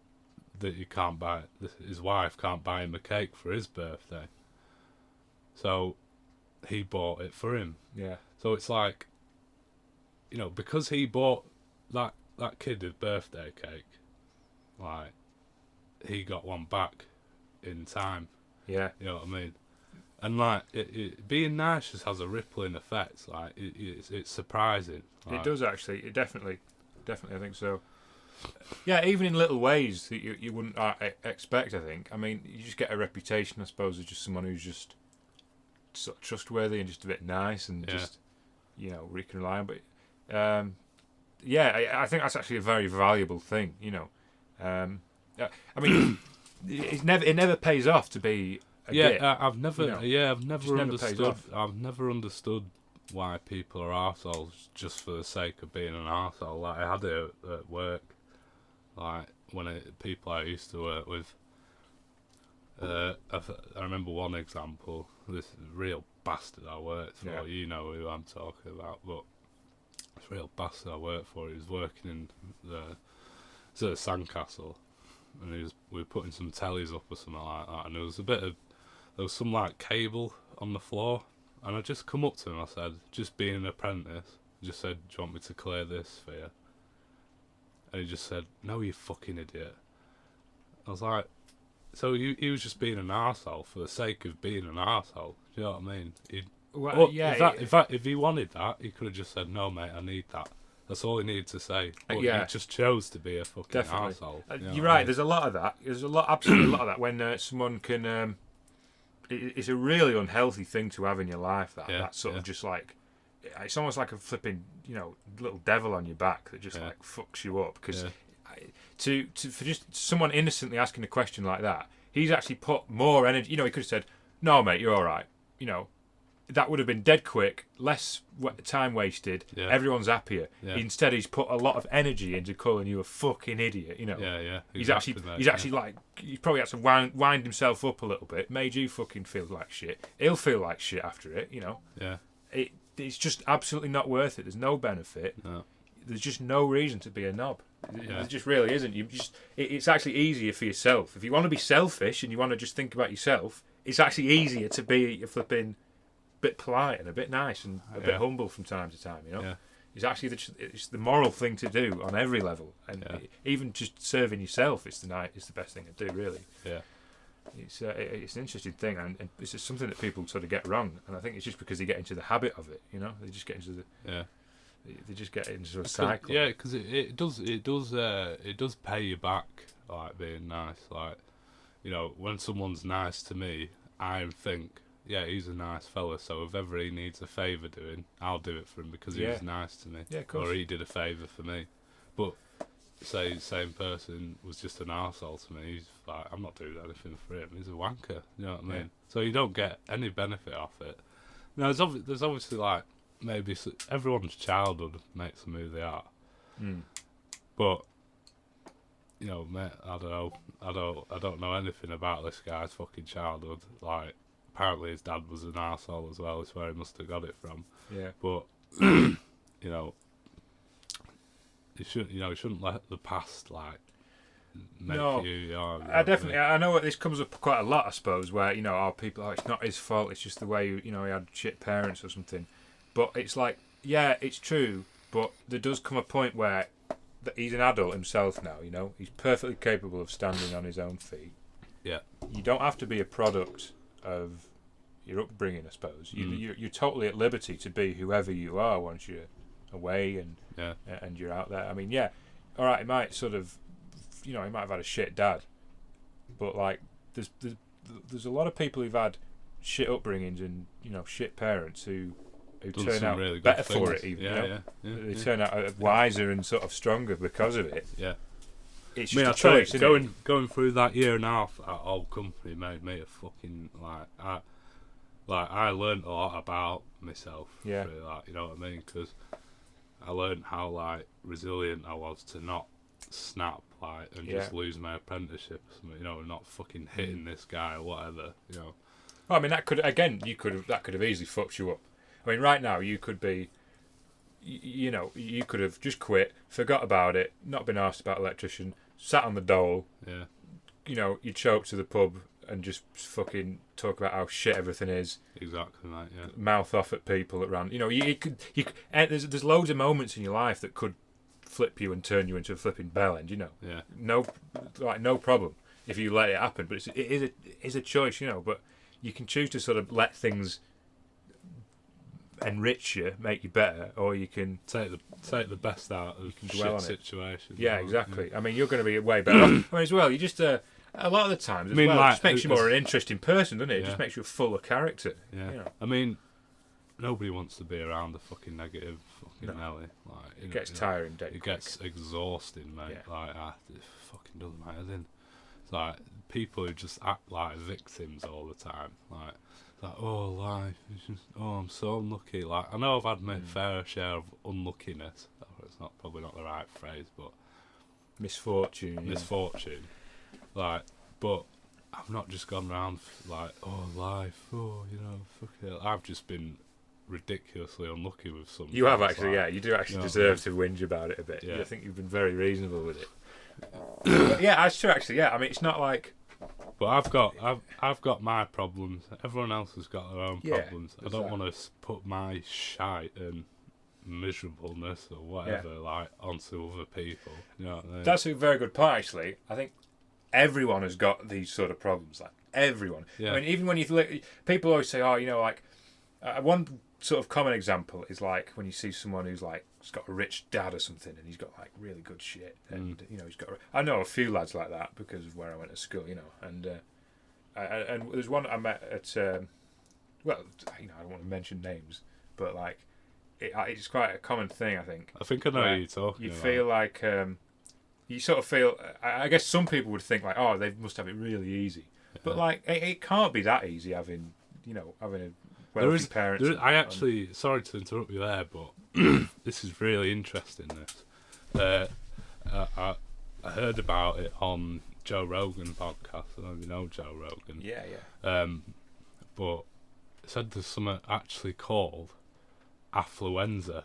he can't buy, his wife can't buy him a cake for his birthday. So he bought it for him. Yeah. So it's like, because he bought that kid his birthday cake, like, he got one back in time. Yeah. You know what I mean? And like, being nice just has a rippling effect. Like, it's surprising. Like, it does actually. It definitely, I think so. Yeah, even in little ways that you wouldn't expect. I think. I mean, you just get a reputation, I suppose, as just someone who's just sort of trustworthy and just a bit nice and just, we can rely on. But I think that's actually a very valuable thing. You know, I mean, it never pays off to be. I've never never understood. I've never understood why people are arseholes just for the sake of being an arsehole. Like I had it at work, like people I used to work with. I remember one example. This real bastard I worked for. Yeah. You know who I'm talking about, but this real bastard I worked for. He was working in the sandcastle, and we were putting some tellies up or something like that, and there was some like cable on the floor, and I just come up to him. I said, just being an apprentice, I just said, do you want me to clear this for you? And he just said, no, you fucking idiot. I was like, so he was just being an arsehole for the sake of being an arsehole. Do you know what I mean? If he wanted that, he could have just said, no, mate, I need that. That's all he needed to say. But he just chose to be a fucking arsehole. You're right. There's a lot of that. There's absolutely a lot of that when someone can. It's a really unhealthy thing to have in your life. That sort of just like, it's almost like a flipping, little devil on your back that just like fucks you up. Because for just someone innocently asking a question like that, he's actually put more energy. He could have said, "No, mate, you're all right." That would have been dead quick, less time wasted. Yeah. Everyone's happier. Yeah. Instead, he's put a lot of energy into calling you a fucking idiot. Yeah. Exactly, he's actually like, he's probably had to wind himself up a little bit, made you fucking feel like shit. He'll feel like shit after it. Yeah. It's just absolutely not worth it. There's no benefit. No. There's just no reason to be a knob. There just really isn't. It's actually easier for yourself. If you want to be selfish and you want to just think about yourself, it's actually easier to be a flipping bit polite and a bit nice and a bit humble from time to time. It's actually it's the moral thing to do on every level, and even just serving yourself, it's the best thing to do, really. Yeah. It's an interesting thing, and it's just something that people sort of get wrong, and I think it's just because they get into the habit of it. They just get into they just get into a cycle. Yeah, because it does pay you back, like being nice. Like, when someone's nice to me, I think, yeah, he's a nice fella, so if ever he needs a favour doing, I'll do it for him because he was nice to me. Yeah, of course. Or he did a favour for me. But say the same person was just an arsehole to me, he's like, I'm not doing anything for him. He's a wanker, you know what I mean? So you don't get any benefit off it. Now, there's obviously like, maybe everyone's childhood makes them who they are. But, mate, I don't know anything about this guy's fucking childhood. Like, apparently his dad was an arsehole as well. It's where he must have got it from. Yeah. But you shouldn't let the past like make you. I know this comes up quite a lot, I suppose, where people, it's not his fault. It's just the way he had shit parents or something. But it's like, yeah, it's true. But there does come a point where he's an adult himself now. He's perfectly capable of standing on his own feet. Yeah. You don't have to be a product of your upbringing, I suppose. You're totally at liberty to be whoever you are once you're away and you're out there. I mean, all right, it might sort of, he might have had a shit dad, but like, there's a lot of people who've had shit upbringings and shit parents who turn out really better things. For it. Even they turn out wiser and sort of stronger because of it. Yeah. It's just a choice, going through that year and a half at old company made me a fucking I learned a lot about myself. Yeah. Really, you know what I mean? Because I learned how resilient I was to not snap and just lose my apprenticeship or something. Not fucking hitting this guy or whatever. Well, I mean, that could have easily fucked you up. I mean, right now you could be. You could have just quit, forgot about it, not been asked about electrician, sat on the dole. Yeah. You choke to the pub and just fucking talk about how shit everything is. Exactly, mate. Yeah. Mouth off at people around. You could. There's loads of moments in your life that could flip you and turn you into a flipping bellend. Yeah. No problem if you let it happen. But it is a choice. But you can choose to sort of let things enrich you, make you better, or you can take the best out of shit situations. Yeah, exactly. Yeah. I mean, you're going to be way better off. As well, you just a lot of the times it just makes you more an interesting person, doesn't it? It just makes you full of character. Yeah. I mean, nobody wants to be around a fucking negative fucking Nelly. Like, it gets tiring, it gets exhausting, mate. Yeah. Like, it fucking does my head in. It's like people who just act like victims all the time. Like, it's like, oh, life is just, oh, I'm so unlucky. Like, I know I've had my fair share of unluckiness. It's probably not the right phrase, but misfortune. Like, but I've not just gone around like, oh, life, oh, fuck it. I've just been ridiculously unlucky with some. You have actually, like, yeah. You do actually deserve to whinge about it a bit. Yeah. I think you've been very reasonable with it. But yeah, that's true. Actually, yeah. I mean, it's not like. But I've got my problems. Everyone else has got their own problems. I don't want to put my shite and miserableness or whatever like onto other people. You know what I mean? That's a very good point. Actually, I think everyone has got these sort of problems. Like everyone. Yeah. I mean, even when people always say, oh, like one sort of common example is like when you see someone who's like has got a rich dad or something, and he's got like really good shit, and he's got. I know a few lads like that because of where I went to school, and there's one I met at. Well, I don't want to mention names, but like, it's quite a common thing. I think I know who you're talking you about. feel like you sort of feel. I guess some people would think like, oh, they must have it really easy, but like it can't be that easy having a wealthy parents. I actually, sorry to interrupt you there, but this is really interesting. This, I heard about it on Joe Rogan podcast. I don't know if you know Joe Rogan. Yeah. But it said there's something actually called Affluenza,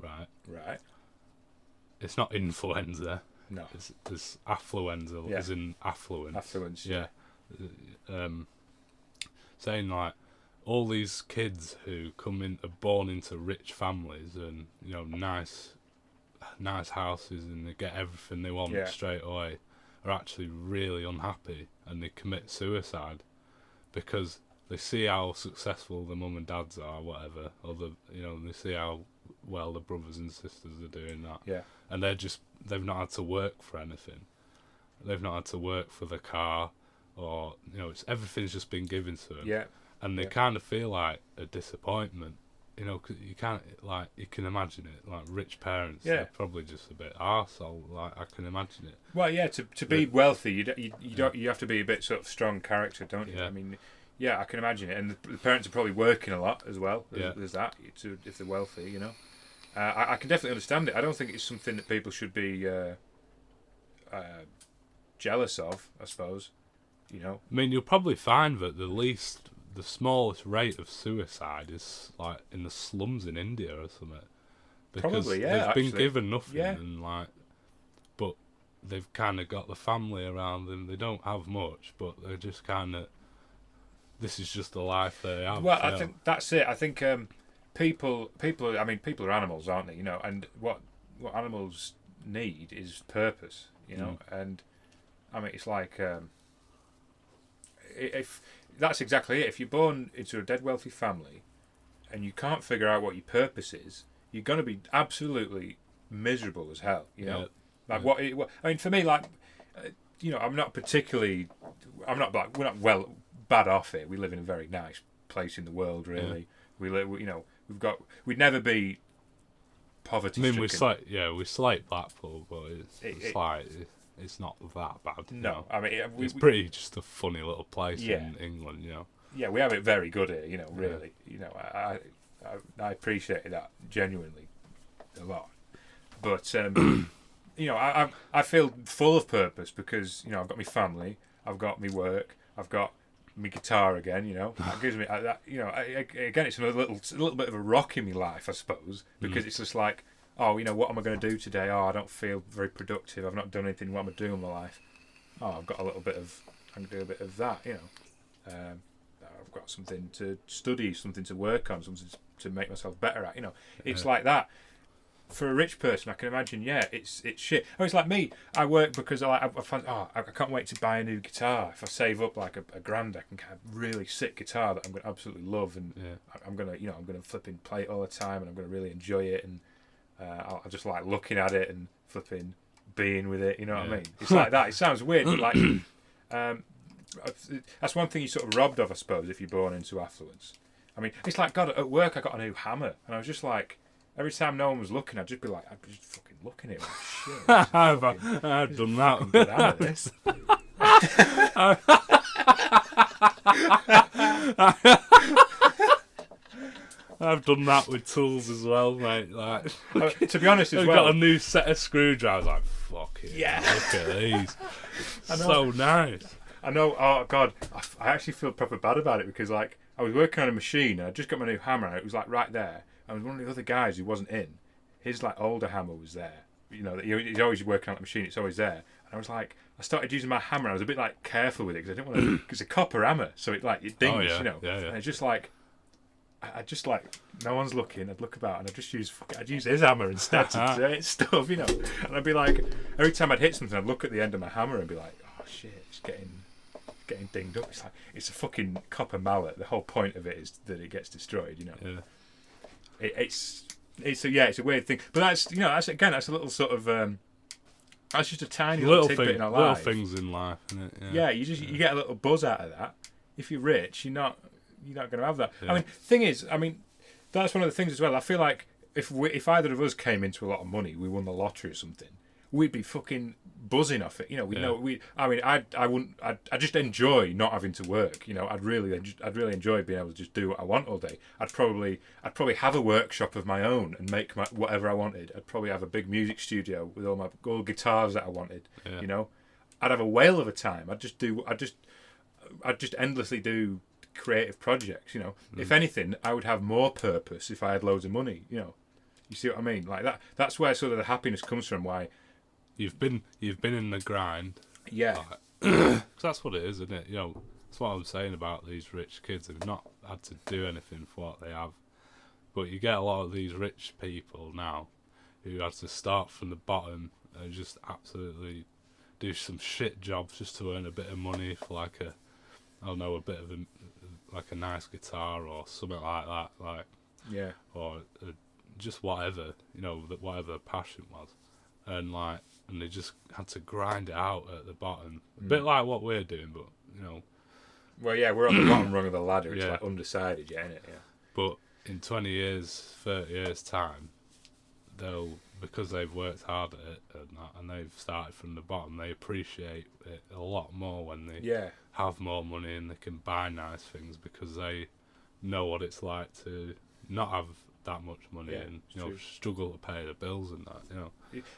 right? Right. It's not influenza. No. It's affluenza, as in affluence. Affluence. Yeah. Saying like all these kids who are born into rich families and nice houses and they get everything they want straight away are actually really unhappy and they commit suicide because they see how successful the mum and dads are, whatever, or they see how well the brothers and sisters are doing that. Yeah. And they've not had to work for anything. They've not had to work for the car, or everything's just been given to them. Yeah. And they kind of feel like a disappointment, cause you can't, like, you can imagine it, like rich parents, they're probably just a bit arsehole, like I can imagine it. Well, yeah, to be wealthy, you have to be a bit sort of strong character, don't you? Yeah. I mean, yeah, I can imagine it, and the parents are probably working a lot as well. There's that, if they're wealthy, I can definitely understand it. I don't think it's something that people should be jealous of, I suppose. I mean, you'll probably find that the smallest rate of suicide is like in the slums in India or something. Because probably, yeah. They've been given nothing, yeah. and but they've kind of got the family around them. They don't have much, but they're just kind of. This is just the life they have. Well, I think that's it. I think people. I mean, people are animals, aren't they? And what animals need is purpose. And I mean, it's like if that's exactly it. If you're born into a dead wealthy family, and you can't figure out what your purpose is, you're going to be absolutely miserable as hell. Like what? I mean, for me, like I'm not like we're not bad off here. We live in a very nice place in the world, really. We live, we'd never be poverty. I mean, we slate Blackpool, but it's not that bad. No, I mean it's pretty just a funny little place in England, Yeah, we have it very good here, really. I appreciate that genuinely a lot. But I feel full of purpose because I've got my family, I've got my work, I've got my guitar again. That gives me that. Again, it's a little bit of a rock in my life, I suppose, because it's just like, oh, what am I going to do today? Oh, I don't feel very productive. I've not done anything. What am I doing with my life? Oh, I've got I can do a bit of that. I've got something to study, something to work on, something to make myself better at. It's like that. For a rich person, I can imagine. Yeah, it's shit. Oh, it's like me. I work because I can't wait to buy a new guitar. If I save up like a grand, I can have a really sick guitar that I'm going to absolutely love, and I'm gonna flipping play it all the time, and I'm gonna really enjoy it, and I just like looking at it and flipping being with it. You know what I mean? It's like that. It sounds weird, but like that's one thing you're sort of robbed of, I suppose, if you're born into affluence. I mean, it's like, God, at work I got a new hammer, and I was just like, every time no one was looking, I'd just be like, I'd just fucking looking at it. Like, shit. I've done that. Good hammer, this. I've done that with tools as well, mate. Like, to be honest, as I've well, got a new set of screwdrivers. Like, fuck it. Yeah. Look at these. So nice. I know. Oh God, I actually feel proper bad about it because like I was working on a machine and I just got my new hammer and it was like right there. And one of the other guys who wasn't in, his like older hammer was there. You know, he's always working on the machine. It's always there. And I was like, I started using my hammer. And I was a bit like careful with it because I didn't want to. Because it's a copper hammer, so it dings. You know. Yeah. And it's just like. I just like no one's looking. I'd look about and I'd use his hammer instead to create stuff, you know. And I'd be like, every time I'd hit something, I'd look at the end of my hammer and be like, oh shit, it's getting dinged up. It's like it's a fucking copper mallet. The whole point of it is that it gets destroyed, you know. Yeah. It's a weird thing, but that's a little sort of that's just a tiny little tidbit in our little life. things in life, isn't it? Yeah, you get a little buzz out of that. If you're rich, you're not going to have that. Yeah. I mean, thing is, that's one of the things as well. I feel like if either of us came into a lot of money, we won the lottery or something, we'd be fucking buzzing off it. You know, I just enjoy not having to work. You know, I'd really enjoy being able to just do what I want all day. I'd probably have a workshop of my own and make whatever I wanted. I'd probably have a big music studio with all guitars that I wanted. Yeah. You know, I'd have a whale of a time. I'd just endlessly do creative projects, you know. If anything, I would have more purpose if I had loads of money, you know. You see what I mean? Like that's where sort of the happiness comes from. Why You've been in the grind. yeah. Because that's what it is, isn't it? You know, that's what I'm saying about these rich kids. They've not had to do anything for what they have. But you get a lot of these rich people now who had to start from the bottom and just absolutely do some shit jobs just to earn a bit of money for like a bit of a nice guitar or something like that, like Yeah. or just whatever, you know, whatever the passion was, and they just had to grind it out at the bottom, a bit like what we're doing, but you know. Well, yeah, we're on the bottom rung of the ladder. It's Yeah. like undecided, yeah, isn't it? Yeah. But in 20 years, 30 years time, because they've worked hard at it and they've started from the bottom, they appreciate it a lot more when they have more money and they can buy nice things because they know what it's like to not have that much money and struggle to pay the bills and that, you know.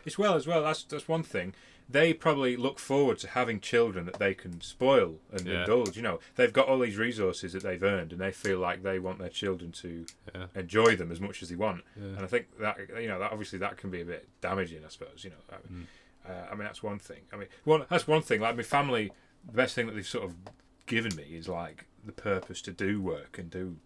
It's well as well. That's one thing. They probably look forward to having children that they can spoil and indulge. You know, they've got all these resources that they've earned, and they feel like they want their children to enjoy them as much as they want. Yeah. And I think that that obviously that can be a bit damaging. I suppose I mean that's one thing. That's one thing. Like my family, the best thing that they've sort of given me is like the purpose to do work and do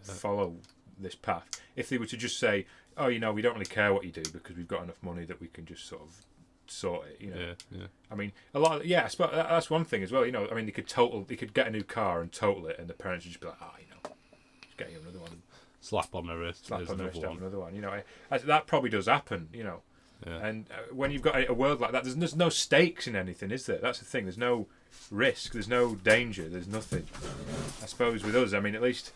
follow this path. If they were to just say, oh, we don't really care what you do because we've got enough money that we can just sort of sort it, Yeah. I mean, a lot of, I suppose that's one thing as well, I mean, they could get a new car and total it and the parents would just be like, just get you another one. Slap on the wrist. Have another one, that probably does happen, Yeah. And when you've got a world like that, there's no stakes in anything, is there? That's the thing, there's no risk, there's no danger, there's nothing. I suppose with us, I mean, at least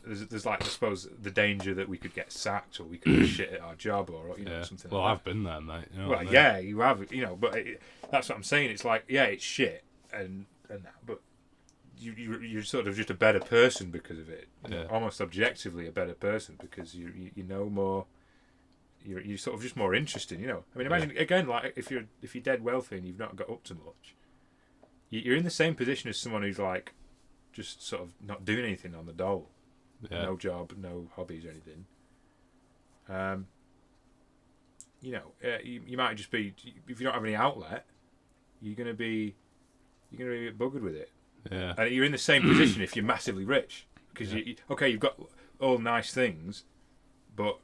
there's like, I suppose, the danger that we could get sacked or we could shit at our job or something. Well, like I've been there, mate. You know well, yeah, you have, but that's what I'm saying. It's like, it's shit and that, but you're sort of just a better person because of it. Almost objectively a better person because you know more. You're sort of just more interesting, I mean, imagine again, like if you're dead wealthy and you've not got up to much, you're in the same position as someone who's like just sort of not doing anything on the dole. Yeah. No job, no hobbies or anything. You might just be, if you don't have any outlet, you're gonna be a bit buggered with it. Yeah. And you're in the same position if you're massively rich because you've got all nice things, but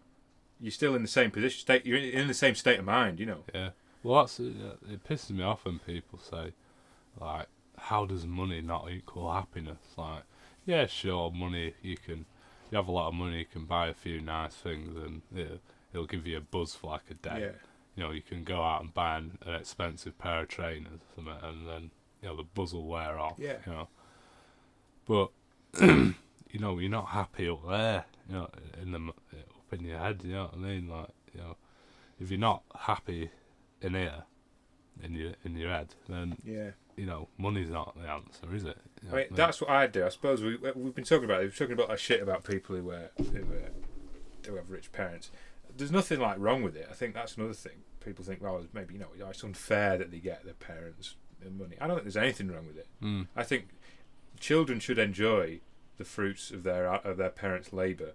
you're still in the same position. You're in the same state of mind, Yeah. Well, it pisses me off when people say, like, how does money not equal happiness? Like, yeah, sure, money, you have a lot of money, you can buy a few nice things and it'll give you a buzz for like a day. Yeah. You can go out and buy an expensive pair of trainers or something and then, the buzz will wear off. Yeah. But you know, you're not happy up there, you know, up in your head, you know what I mean? Like, you know, if you're not happy in here, in your head, then you know, money's not the answer, is it? You know, I mean, that's what I do. I suppose we've been talking about it. We've talking about that shit about people who have rich parents. There's nothing like wrong with it. I think that's another thing. People think, well, maybe, you know, it's unfair that they get their parents money. I don't think there's anything wrong with it. I think children should enjoy the fruits of their parents' labour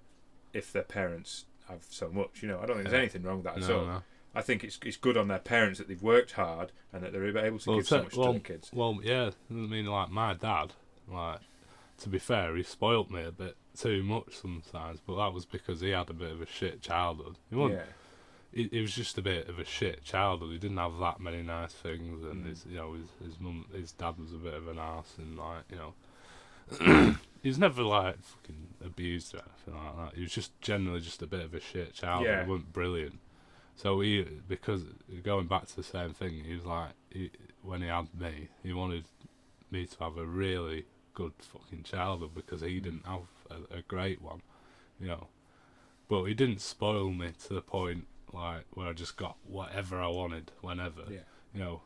if their parents have so much. You know, I don't think there's anything wrong with that at all. No. I think it's good on their parents that they've worked hard and that they're able to give so much to their kids. Well, yeah, I mean, like my dad, like, to be fair, he spoilt me a bit too much sometimes, but that was because he had a bit of a shit childhood. He was just a bit of a shit childhood. He didn't have that many nice things, and his dad was a bit of an arse, and like, you know, he was never like fucking abused or anything like that. He was just generally just a bit of a shit childhood. He wasn't brilliant. So because going back to the same thing, he was like, when he had me, he wanted me to have a really good fucking childhood because he didn't have a great one, you know. But he didn't spoil me to the point like where I just got whatever I wanted whenever, you know.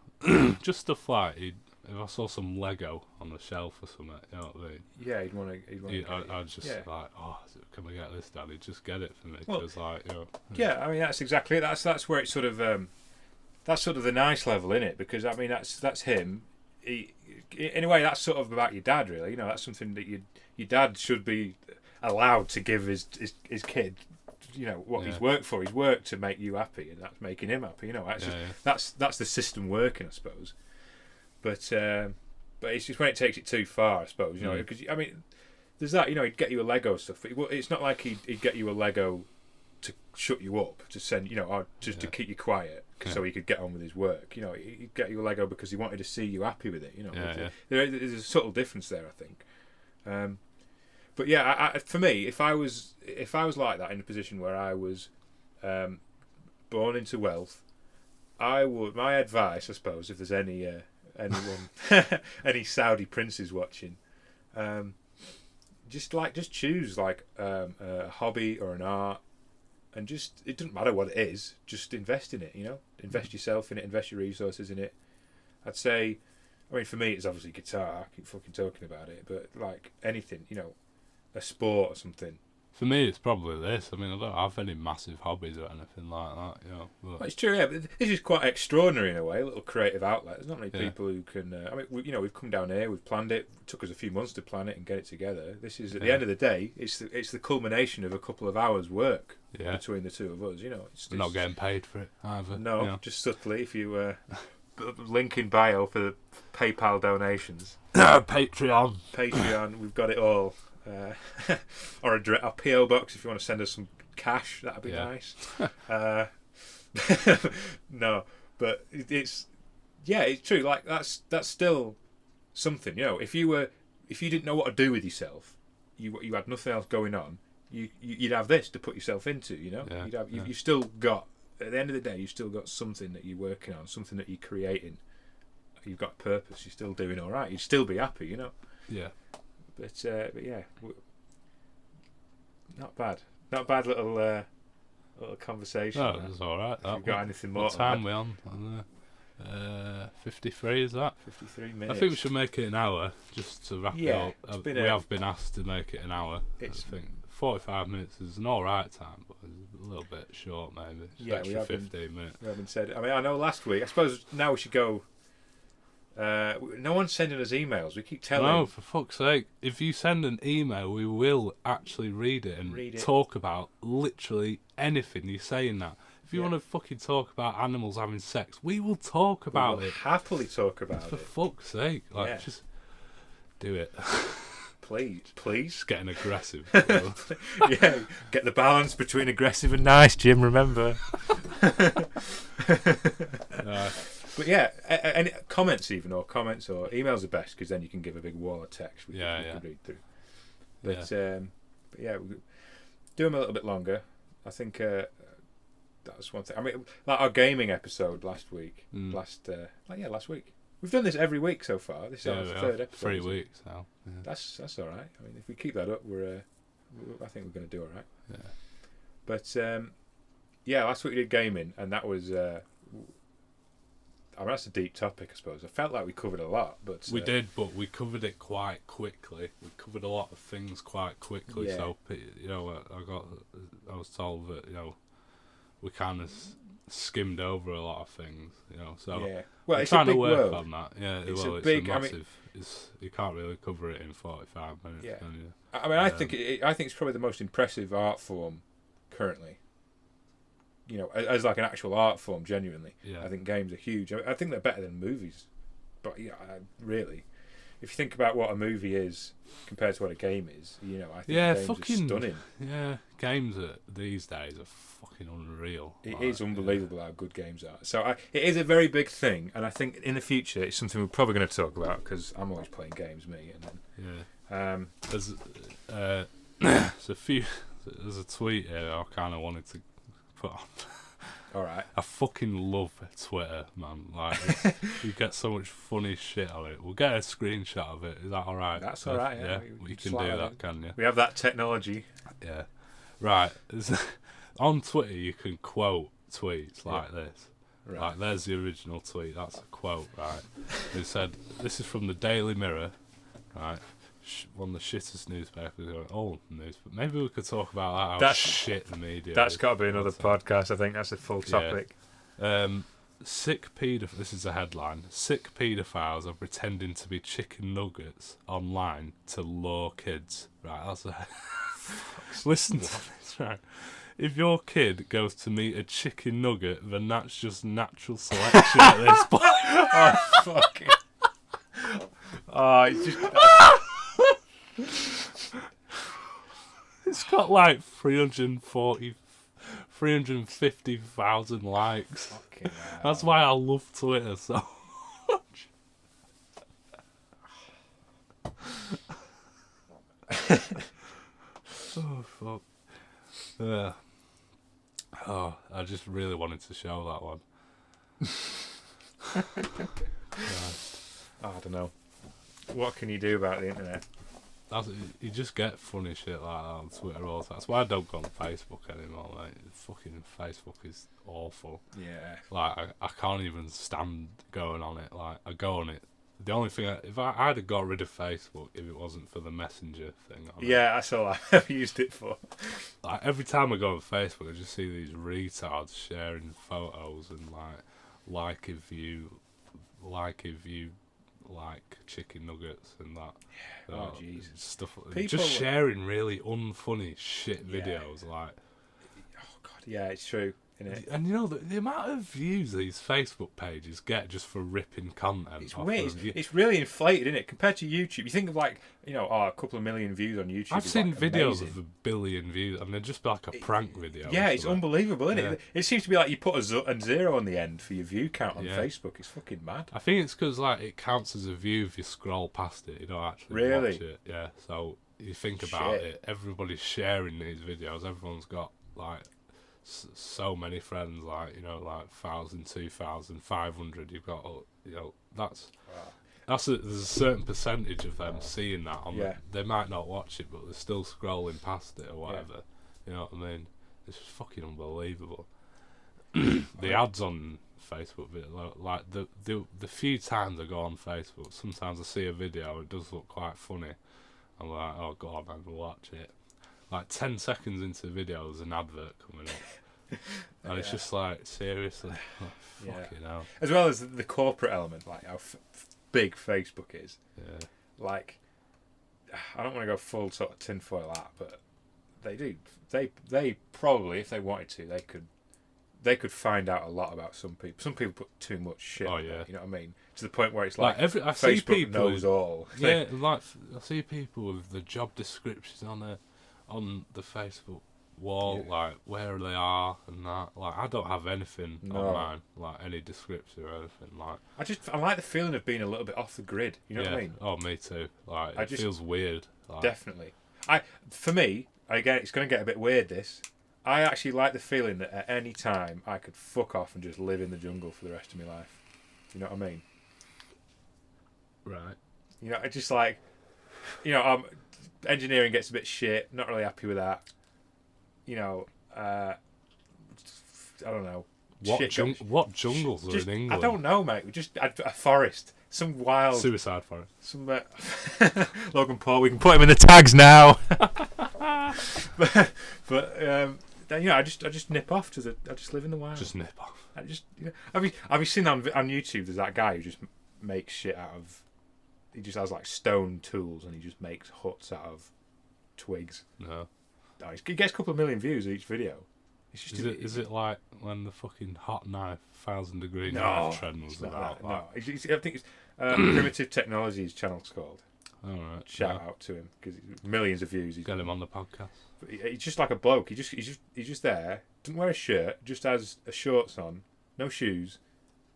Just stuff like if I saw some Lego on the shelf or something, you know what I mean? Yeah, he'd want to. I'd just like, oh, can we get this, Daddy? Just get it for me, because like, you know. Yeah, I mean that's exactly it. That's where it's sort of that's sort of the nice level in it, because I mean that's him. In a way, that's sort of about your dad, really. You know, that's something that your dad should be allowed to give his kid. You know what he's worked for. He's worked to make you happy, and that's making him happy. You know, that's the system working, I suppose. But it's just when it takes it too far, I suppose. You know, because I mean, there's that. You know, he'd get you a Lego stuff. It's not like he'd get you a Lego to shut you up, to send, you know, or just to keep you quiet, so he could get on with his work. You know, he'd get you a Lego because he wanted to see you happy with it. You know, there's a subtle difference there, I think. But yeah, for me, if I was like that in a position where I was born into wealth, my advice, I suppose, if there's anyone, any Saudi princes watching, just choose like a hobby or an art, and it doesn't matter what it is, just invest in it. You know, invest yourself in it, invest your resources in it. I'd say, I mean, for me, it's obviously guitar. I keep fucking talking about it, but like anything, you know, a sport or something. For me, it's probably this. I mean, I don't have any massive hobbies or anything like that, you know. But... Well, it's true, yeah. But this is quite extraordinary in a way, a little creative outlet. There's not many people who can... I mean, we've come down here, we've planned it. It took us a few months to plan it and get it together. This is, at the end of the day, it's the culmination of a couple of hours' work between the two of us, you know. We're not getting paid for it either. No, you know. Just subtly, if you... link in bio for the PayPal donations. Patreon, we've got it all. Or a PO box if you want to send us some cash, that'd be nice. No, but it's true. Like that's still something, you know. If you didn't know what to do with yourself, you had nothing else going on, you'd have this to put yourself into, you know. You've still got, at the end of the day, you've still got something that you're working on, something that you're creating. You've got purpose. You're still doing all right. You'd still be happy, you know. Yeah. But yeah, not bad little conversation. No, it was all right. If you've got anything more? What time we on? 53 is that? 53 minutes. I think we should make it an hour just to wrap it up. We have been asked to make it an hour. I think 45 minutes is an all right time, but it's a little bit short maybe. Just extra 15 minutes. We haven't said. I mean, I know last week. I suppose now we should go. No one's sending us emails. We keep telling. No, for fuck's sake! If you send an email, we will actually read it and talk about literally anything you're saying. That if you want to fucking talk about animals having sex, we will talk about it. Happily talk about it. For fuck's sake! Like, just do it. Please. Just getting aggressive. Yeah, get the balance between aggressive and nice, Jim. Remember. But yeah, any comments or emails are best, because then you can give a big wall of text we can read through. But we'll do them a little bit longer. I think that's one thing. I mean, like our gaming episode last week. Last week. We've done this every week so far. This is our third episode. 3 weeks now. Yeah. That's all right. I mean, if we keep that up, I think we're going to do all right. Yeah. But last week we did gaming, and that was. I mean, that's a deep topic, I suppose. I felt like we covered a lot, but we did, but we covered it quite quickly. We covered a lot of things quite quickly. Yeah. So I was told that we kind of skimmed over a lot of things. So yeah. Well, we're it's trying a big to work world. on that. Yeah, It's it's a big. massive. You can't really cover it in 45 minutes. Yeah. Can you? I mean, I think it's probably the most impressive art form currently. As like an actual art form, genuinely. Yeah. I think games are huge. I think they're better than movies. But really, if you think about what a movie is compared to what a game is, I think games are stunning. Yeah, games these days are fucking unreal. It is unbelievable how good games are. So it is a very big thing, and I think in the future it's something we're probably going to talk about because I'm always playing games, me. And then, there's a tweet here I kind of wanted to put on. All right. I fucking love Twitter, man. Like, you get so much funny shit on it. We'll get a screenshot of it. Is that all right? That's all right. Yeah, we can do that, can you? We have that technology. Yeah. Right. On Twitter, you can quote tweets like this. Right. Like, there's the original tweet. That's a quote, right? It said, this is from the Daily Mirror, right? One of the shittest newspapers. Old news, but maybe we could talk about that. How shit the media. That's got to be another podcast. I think that's a full topic. Sick paedophiles. This is a headline. Sick paedophiles are pretending to be chicken nuggets online to lure kids. Right. That's a. Listen to this. Right. If your kid goes to meet a chicken nugget, then that's just natural selection at this point. Oh fucking. Oh, it's just. It's got like 350,000 likes. Fucking hell. That's why I love Twitter so much. Oh, fuck. I just really wanted to show that one. I don't know. What can you do about the internet? You just get funny shit like that on Twitter all the time. That's why I don't go on Facebook anymore, mate. Fucking Facebook is awful. Yeah. Like, I can't even stand going on it. Like, I go on it. The only thing, if I'd have got rid of Facebook if it wasn't for the Messenger thing on it. That's all I've used it for. Like, every time I go on Facebook, I just see these retards sharing photos and, like if you like chicken nuggets and that. Oh, jeez. Stuff. People Just sharing really unfunny shit videos, like. Oh god, yeah, it's true, isn't it? And the amount of views these Facebook pages get just for ripping content. It's weird. It's really inflated, isn't it? Compared to YouTube, you think of a couple of million views on YouTube. I've seen videos amazing. of 1 billion views, and they're just like a prank video. Yeah, it's unbelievable, isn't Yeah. it? It seems to be like you put a zero on the end for your view count on Yeah. Facebook. It's fucking mad. I think it's because it counts as a view if you scroll past it. You don't actually Really? watch it. Yeah. So you think about it. Everybody's sharing these videos. Everyone's got so many friends. 1,000, 2,000, 500. You've got that's. Wow. There's a certain percentage of them seeing that on they might not watch it, but they're still scrolling past it or whatever. You know what I mean? It's just fucking unbelievable. The ads on Facebook, like the few times I go on Facebook, sometimes I see a video, it does look quite funny. I'm like, oh god, I'm gonna watch it. Like 10 seconds into the video, there's an advert coming up. And it's just like, seriously, fucking hell. As well as the corporate element, like how big Facebook is. Yeah. Like, I don't want to go full sort of tinfoil hat, but they do. They probably, if they wanted to, they could find out a lot about some people. Some people put too much shit. Oh yeah. You know what I mean? To the point where it's like I see Facebook people knows all. Yeah, like I see people with the job descriptions on the Facebook wall, like where they are and that. Like I don't have anything on mine, like any description or anything. Like I like the feeling of being a little bit off the grid. You know what I mean? Oh, me too. Like it feels weird. Like, definitely. For me, again, it's going to get a bit weird. This. I actually like the feeling that at any time I could fuck off and just live in the jungle for the rest of my life. You know what I mean? Right. You know, it's just like, you know, engineering gets a bit shit. Not really happy with that. You know, I don't know. What jungles are in England? I don't know, mate. We just had a forest, some wild suicide forest. Some Logan Paul. We can put him in the tags now. but you know, I just nip off to the. I just live in the wild. Just nip off. I just, you know, have you seen on YouTube? There's that guy who just makes shit out of. He just has like stone tools and he just makes huts out of twigs. No. He gets a couple of million views each video. It's just is it like when the fucking hot knife 1,000-degree knife trend was about? No, I think it's Primitive Technologies channel's called. All right. Shout out to him because millions of views. Get him on the podcast. He's just like a bloke. He's just there. Doesn't wear a shirt. Just has a shorts on, no shoes,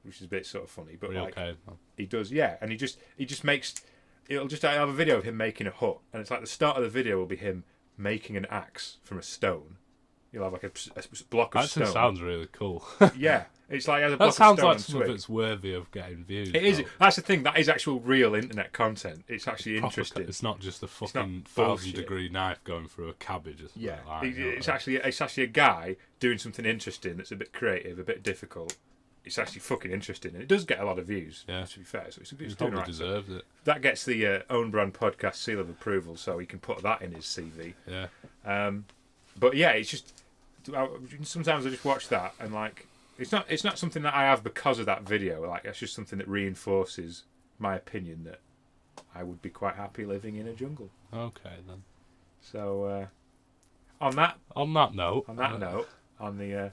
which is a bit sort of funny. But like okay, he does, yeah. And he just makes. It'll just have a video of him making a hut, and it's like the start of the video will be him making an axe from a stone. You'll have like a block of stone. That sounds really cool. Yeah, it's like that sounds like something that's worthy of getting views. It is. That's the thing. That is actual real internet content. It's actually Proper interesting. It's not just a fucking 1,000 degree knife going through a cabbage or something. Yeah, like that, it's actually a guy doing something interesting that's a bit creative, a bit difficult. It's actually fucking interesting, and it does get a lot of views. Yeah, to be fair, so it's doing probably right. deserves it. That gets the own brand podcast seal of approval, so he can put that in his CV. Yeah. But yeah, it's just sometimes I just watch that and like it's not something that I have because of that video. Like it's just something that reinforces my opinion that I would be quite happy living in a jungle. Okay then. So on that note, on the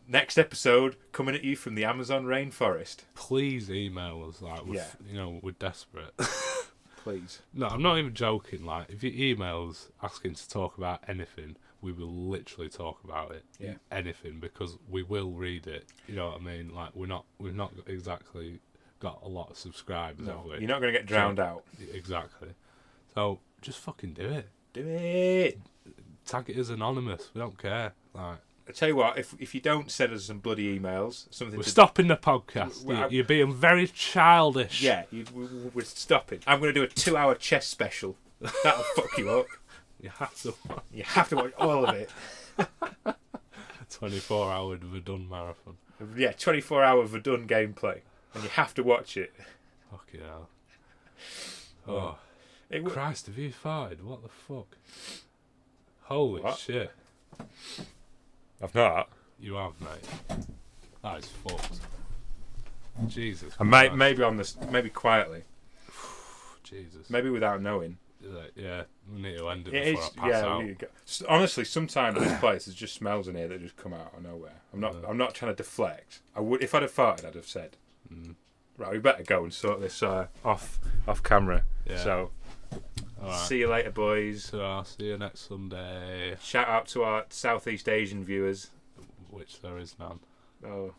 next episode coming at you from the Amazon rainforest. Please email us. Like, you know, we're desperate. Please. No, I'm not even joking. Like, if you email us asking to talk about anything, we will literally talk about it. Yeah. Anything, because we will read it. You know what I mean? Like, we've not exactly got a lot of subscribers. No, have we? you're not going to get drowned out. Exactly. So just fucking do it. Do it. Tag it as anonymous. We don't care. Like. I tell you what, if you don't send us some bloody emails, we're stopping the podcast. You're being very childish. Yeah, we're stopping. I'm going to do a 2-hour chess special. That'll fuck you up. You have to. You have to watch all of it. 24-hour Verdun marathon. Yeah, 24-hour Verdun gameplay, and you have to watch it. Fucking hell. Oh, Christ! Have you farted? What the fuck? Holy shit! I've not. You have, mate. That is fucked. Jesus. And maybe quietly. Jesus. Maybe without knowing. Yeah, we need to end it before I pass out. Honestly, sometimes this place there's just smells in here that just come out of nowhere. I'm not trying to deflect. I would if I'd have farted, I'd have said, right, we better go and sort this off camera. Yeah. So. Right. See you later, boys. So I'll see you next Sunday. Shout out to our Southeast Asian viewers. Which there is none. Oh.